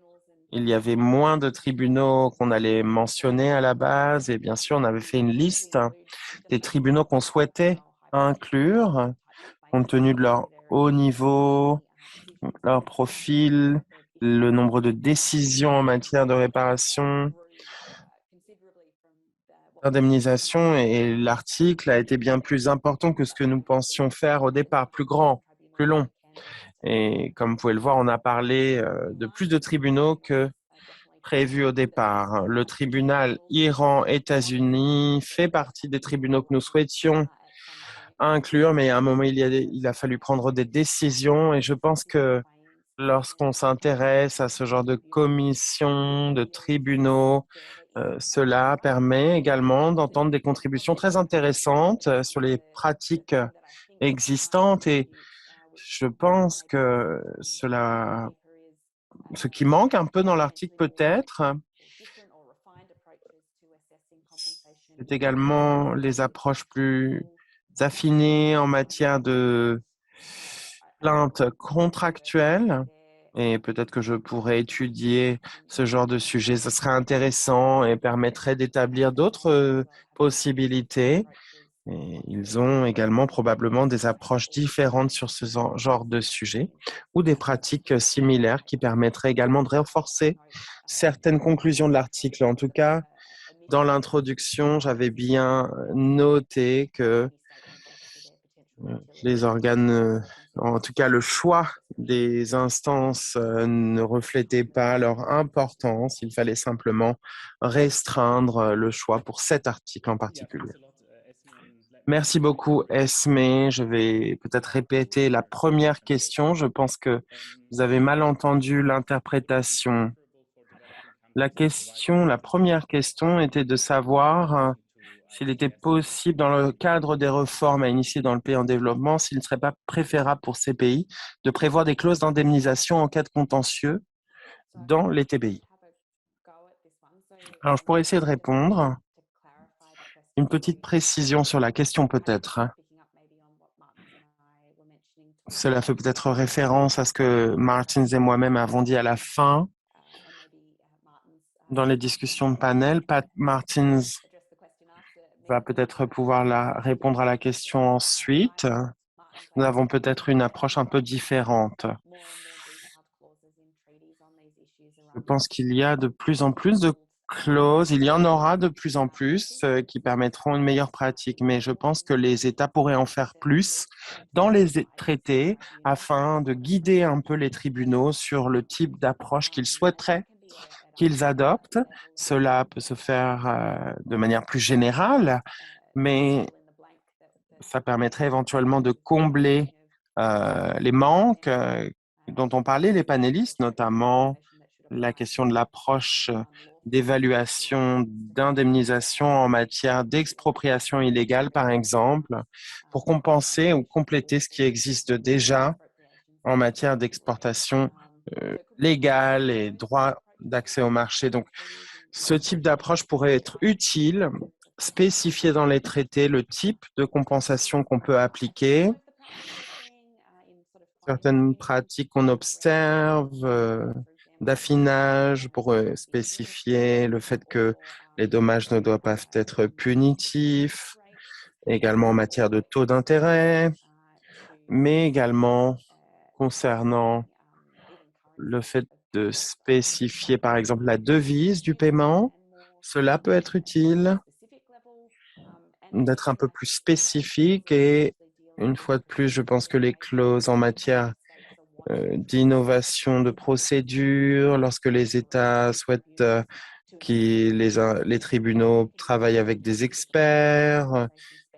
il y avait moins de tribunaux qu'on allait mentionner à la base. Et bien sûr, on avait fait une liste des tribunaux qu'on souhaitait inclure compte tenu de leur haut niveau, leur profil, le nombre de décisions en matière de réparation, d'indemnisation, et l'article a été bien plus important que ce que nous pensions faire au départ, plus grand, plus long. Et comme vous pouvez le voir, on a parlé de plus de tribunaux que prévu au départ. Le tribunal Iran-États-Unis fait partie des tribunaux que nous souhaitions inclure, mais à un moment, il a fallu prendre des décisions et je pense que lorsqu'on s'intéresse à ce genre de commission, de tribunaux, cela permet également d'entendre des contributions très intéressantes sur les pratiques existantes et Je pense que ce qui manque un peu dans l'article peut-être, c'est également les approches plus affinées en matière de plainte contractuelle. Et peut-être que je pourrais étudier ce genre de sujet. Ce serait intéressant et permettrait d'établir d'autres possibilités. Et ils ont également probablement des approches différentes sur ce genre de sujet ou des pratiques similaires qui permettraient également de renforcer certaines conclusions de l'article. En tout cas, dans l'introduction, j'avais bien noté que les organes, en tout cas le choix des instances ne reflétait pas leur importance. Il fallait simplement restreindre le choix pour cet article en particulier. Merci beaucoup, Esme. Je vais peut-être répéter la première question. Je pense que vous avez mal entendu l'interprétation. La première question était de savoir s'il était possible, dans le cadre des réformes à initier dans le pays en développement, s'il ne serait pas préférable pour ces pays de prévoir des clauses d'indemnisation en cas de contentieux dans les TBI. Alors, je pourrais essayer de répondre. Une petite précision sur la question peut-être. Cela fait peut-être référence à ce que Martins et moi-même avons dit à la fin dans les discussions de panel. Pat Martins va peut-être pouvoir répondre à la question ensuite. Nous avons peut-être une approche un peu différente. Je pense qu'il y a de plus en plus de clauses, il y en aura de plus en plus qui permettront une meilleure pratique, mais je pense que les États pourraient en faire plus dans les traités afin de guider un peu les tribunaux sur le type d'approche qu'ils souhaiteraient qu'ils adoptent. Cela peut se faire de manière plus générale, mais ça permettrait éventuellement de combler les manques dont ont parlé les panélistes, notamment la question de l'approche d'évaluation, d'indemnisation en matière d'expropriation illégale, par exemple, pour compenser ou compléter ce qui existe déjà en matière d'exportation légale et droit d'accès au marché. Donc, ce type d'approche pourrait être utile, spécifier dans les traités le type de compensation qu'on peut appliquer, certaines pratiques qu'on observe, d'affinage pour spécifier le fait que les dommages ne doivent pas être punitifs, également en matière de taux d'intérêt, mais également concernant le fait de spécifier, par exemple, la devise du paiement. Cela peut être utile d'être un peu plus spécifique et une fois de plus, je pense que les clauses en matière d'innovation de procédure, lorsque les États souhaitent que les tribunaux travaillent avec des experts,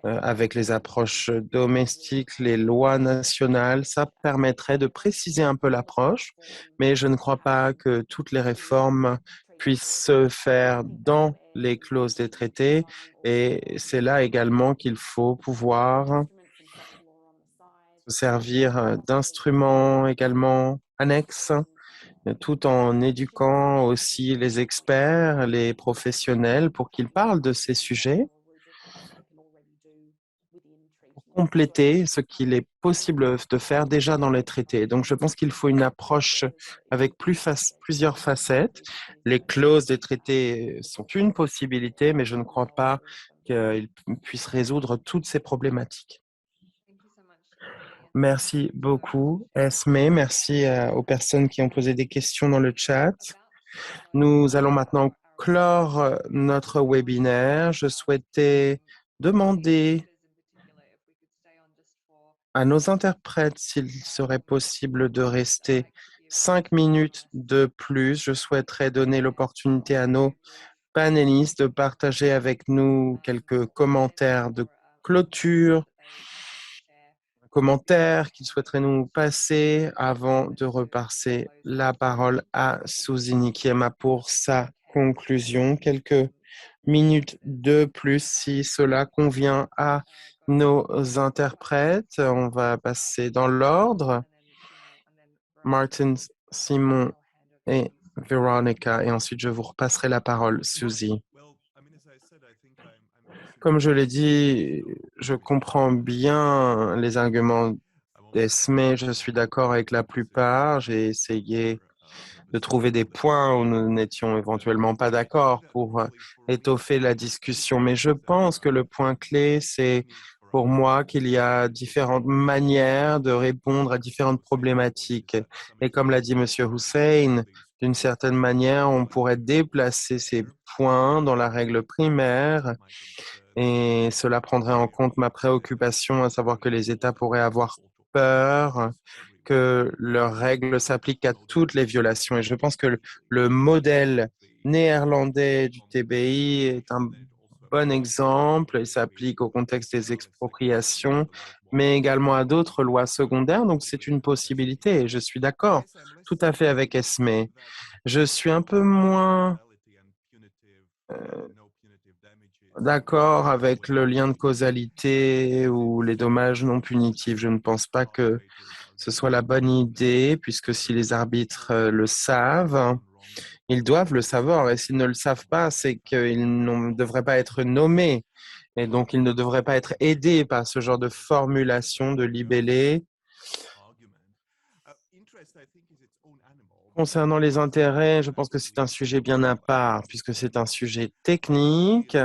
avec les approches domestiques, les lois nationales, ça permettrait de préciser un peu l'approche, mais je ne crois pas que toutes les réformes puissent se faire dans les clauses des traités et c'est là également qu'il faut pouvoir se servir d'instruments également annexes, tout en éduquant aussi les experts, les professionnels pour qu'ils parlent de ces sujets, pour compléter ce qu'il est possible de faire déjà dans les traités. Donc, je pense qu'il faut une approche avec plusieurs facettes. Les clauses des traités sont une possibilité, mais je ne crois pas qu'ils puissent résoudre toutes ces problématiques. Merci beaucoup, Esme. Merci aux personnes qui ont posé des questions dans le chat. Nous allons maintenant clore notre webinaire. Je souhaitais demander à nos interprètes s'il serait possible de rester 5 minutes de plus. Je souhaiterais donner l'opportunité à nos panélistes de partager avec nous quelques commentaires de clôture, commentaires qu'ils souhaiteraient nous passer avant de repasser la parole à Suzy Kiema pour sa conclusion. Quelques minutes de plus si cela convient à nos interprètes. On va passer dans l'ordre. Martin, Simon et Veronica. Et ensuite, je vous repasserai la parole, Suzy. Comme je l'ai dit, je comprends bien les arguments d'Esme. Je suis d'accord avec la plupart. J'ai essayé de trouver des points où nous n'étions éventuellement pas d'accord pour étoffer la discussion. Mais je pense que le point clé, c'est pour moi qu'il y a différentes manières de répondre à différentes problématiques. Et comme l'a dit Monsieur Hussein, d'une certaine manière, on pourrait déplacer ces points dans la règle primaire et cela prendrait en compte ma préoccupation, à savoir que les États pourraient avoir peur que leurs règles s'appliquent à toutes les violations. Et je pense que le modèle néerlandais du TBI est un bon exemple et s'applique au contexte des expropriations, mais également à d'autres lois secondaires. Donc c'est une possibilité et je suis d'accord tout à fait avec Esme. Je suis un peu moins d'accord avec le lien de causalité ou les dommages non punitifs. Je ne pense pas que ce soit la bonne idée, puisque si les arbitres le savent, ils doivent le savoir. Et s'ils ne le savent pas, c'est qu'ils ne devraient pas être nommés. Et donc, ils ne devraient pas être aidés par ce genre de formulation de libellé. Concernant les intérêts, je pense que c'est un sujet bien à part, puisque c'est un sujet technique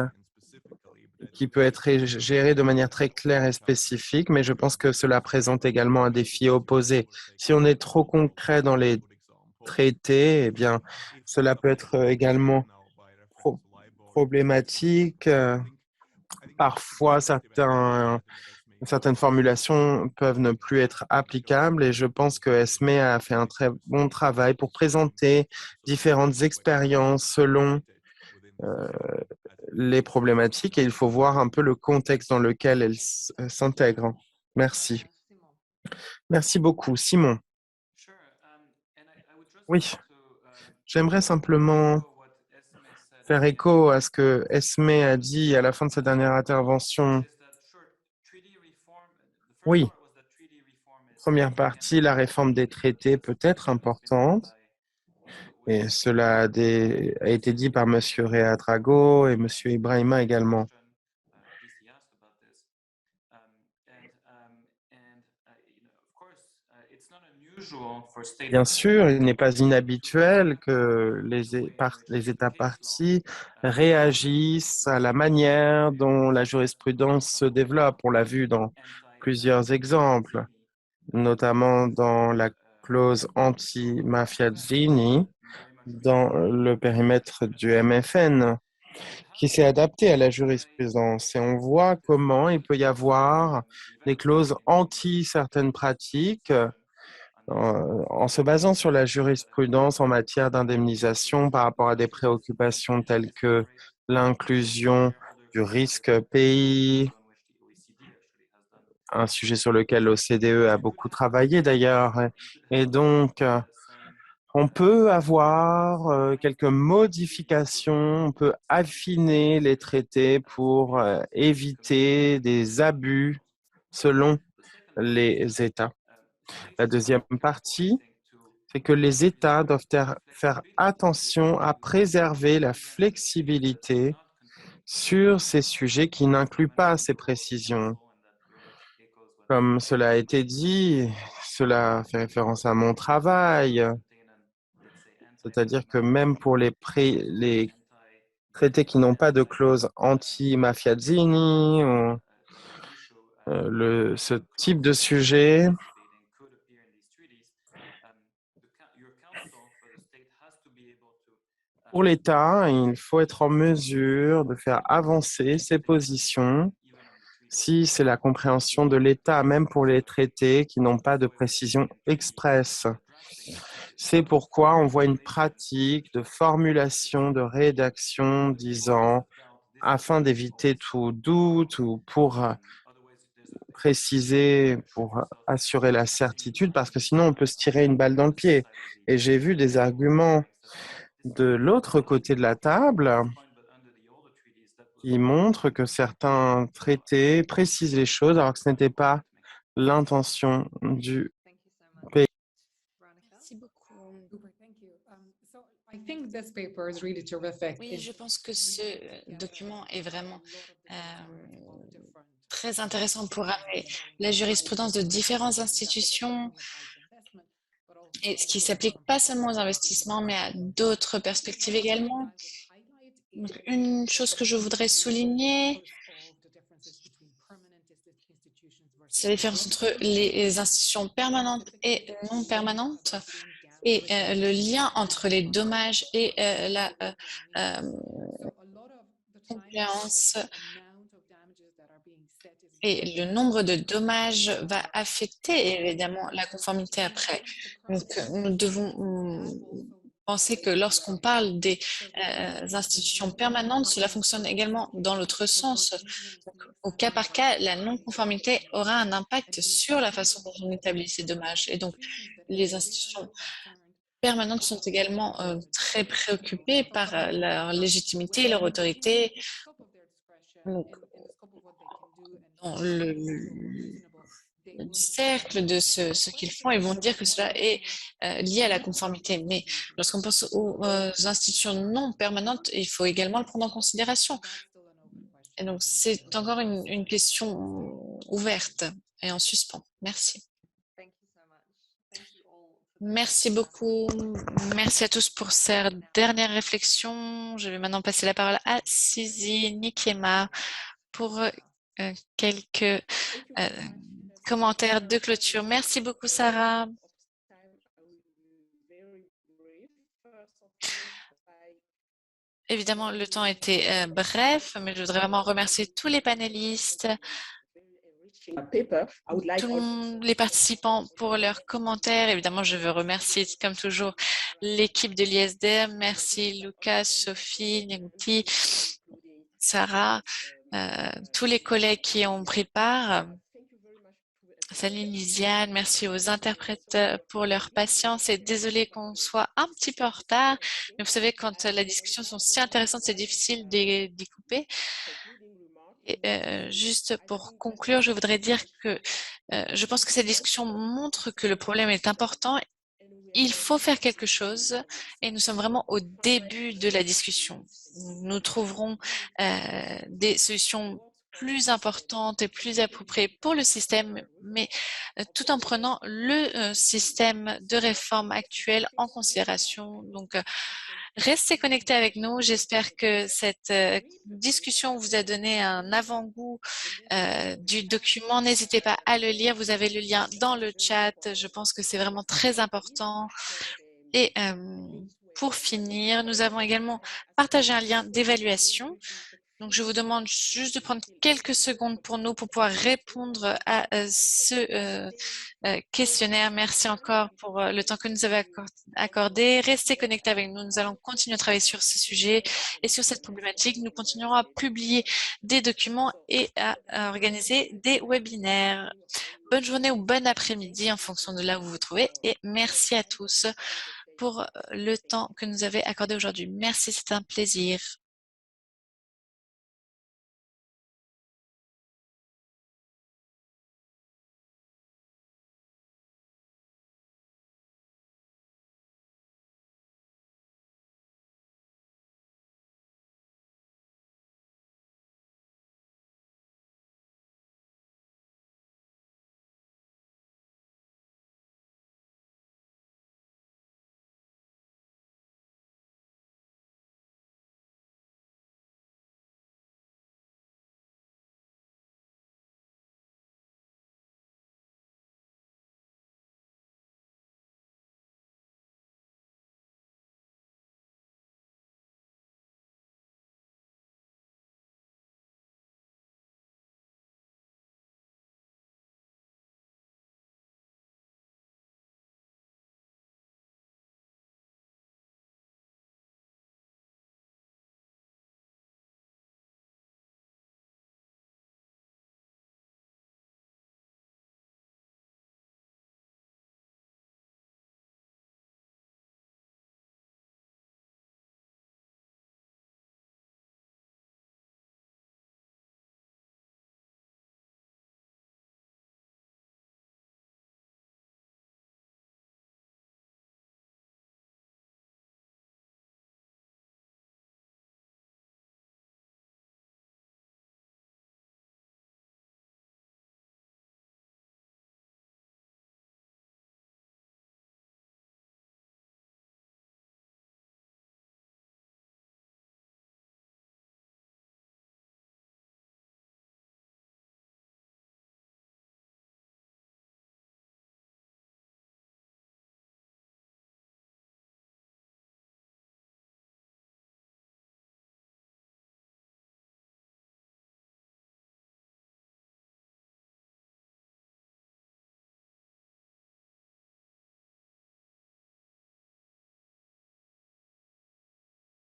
qui peut être géré de manière très claire et spécifique, mais je pense que cela présente également un défi opposé. Si on est trop concret dans les traités, eh bien, cela peut être également problématique. Parfois, certaines formulations peuvent ne plus être applicables et je pense que Esme a fait un très bon travail pour présenter différentes expériences selon les problématiques et il faut voir un peu le contexte dans lequel elles s'intègrent. Merci. Merci beaucoup. Simon. Oui, j'aimerais simplement faire écho à ce que Esme a dit à la fin de sa dernière intervention. Oui, première partie, la réforme des traités peut être importante. Et cela a été dit par M. Readrago et M. Ibrahima également. Bien sûr, il n'est pas inhabituel que les États partis réagissent à la manière dont la jurisprudence se développe. On l'a vu dans plusieurs exemples, notamment dans la clause anti-Mafiazzini dans le périmètre du MFN, qui s'est adapté à la jurisprudence. Et on voit comment il peut y avoir des clauses anti certaines pratiques en se basant sur la jurisprudence en matière d'indemnisation par rapport à des préoccupations telles que l'inclusion du risque pays, un sujet sur lequel l'OCDE a beaucoup travaillé d'ailleurs. Et donc, on peut avoir quelques modifications, on peut affiner les traités pour éviter des abus selon les États. La deuxième partie, c'est que les États doivent faire attention à préserver la flexibilité sur ces sujets qui n'incluent pas ces précisions. Comme cela a été dit, cela fait référence à mon travail, c'est-à-dire que même pour les traités qui n'ont pas de clause anti-Mafiazzini ou ce type de sujet, pour l'État, il faut être en mesure de faire avancer ses positions si c'est la compréhension de l'État, même pour les traités qui n'ont pas de précision expresse. C'est pourquoi on voit une pratique de formulation, de rédaction disant, afin d'éviter tout doute ou pour préciser, pour assurer la certitude, parce que sinon on peut se tirer une balle dans le pied. Et j'ai vu des arguments de l'autre côté de la table qui montre que certains traités précisent les choses alors que ce n'était pas l'intention du pays. Merci beaucoup. Oui, Oui, je pense que ce document est vraiment très intéressant pour amener la jurisprudence de différentes institutions et ce qui s'applique pas seulement aux investissements, mais à d'autres perspectives également. Donc, une chose que je voudrais souligner, c'est la différence entre les institutions permanentes et non permanentes et le lien entre les dommages et la compliance et le nombre de dommages va affecter évidemment la conformité après. Donc, nous devons penser que lorsqu'on parle des institutions permanentes, cela fonctionne également dans l'autre sens. Donc, au cas par cas, la non-conformité aura un impact sur la façon dont on établit ces dommages. Et donc, les institutions permanentes sont également très préoccupées par leur légitimité et leur autorité. Donc, dans le cercle de ce qu'ils font, ils vont dire que cela est lié à la conformité. Mais lorsqu'on pense aux institutions non permanentes, il faut également le prendre en considération. Et donc, c'est encore une question ouverte et en suspens. Merci. Merci beaucoup. Merci à tous pour ces dernières réflexions. Je vais maintenant passer la parole à Suzy Nikema pour quelques commentaires de clôture. Merci beaucoup, Sarah. Évidemment, le temps était bref, mais je voudrais vraiment remercier tous les panélistes, tous les participants pour leurs commentaires. Évidemment, je veux remercier, comme toujours, l'équipe de l'ISD. Merci Lucas, Sophie, Nyamti, Sarah, tous les collègues qui ont pris part. Salut Lisiane, merci aux interprètes pour leur patience et désolé qu'on soit un petit peu en retard. Mais vous savez, quand la discussion sont si intéressantes, c'est difficile d'y couper. Et, juste pour conclure, je voudrais dire que je pense que cette discussion montre que le problème est important. Il faut faire quelque chose et nous sommes vraiment au début de la discussion. Nous trouverons des solutions plus importantes et plus appropriées pour le système, mais tout en prenant le système de réforme actuel en considération. Donc, restez connectés avec nous. J'espère que cette discussion vous a donné un avant-goût du document. N'hésitez pas à le lire. Vous avez le lien dans le chat. Je pense que c'est vraiment très important. Et pour finir, nous avons également partagé un lien d'évaluation. Donc, je vous demande juste de prendre quelques secondes pour nous pour pouvoir répondre à ce questionnaire. Merci encore pour le temps que nous avez accordé. Restez connectés avec nous. Nous allons continuer à travailler sur ce sujet et sur cette problématique. Nous continuerons à publier des documents et à organiser des webinaires. Bonne journée ou bon après-midi en fonction de là où vous vous trouvez et merci à tous pour le temps que nous avez accordé aujourd'hui. Merci, c'est un plaisir.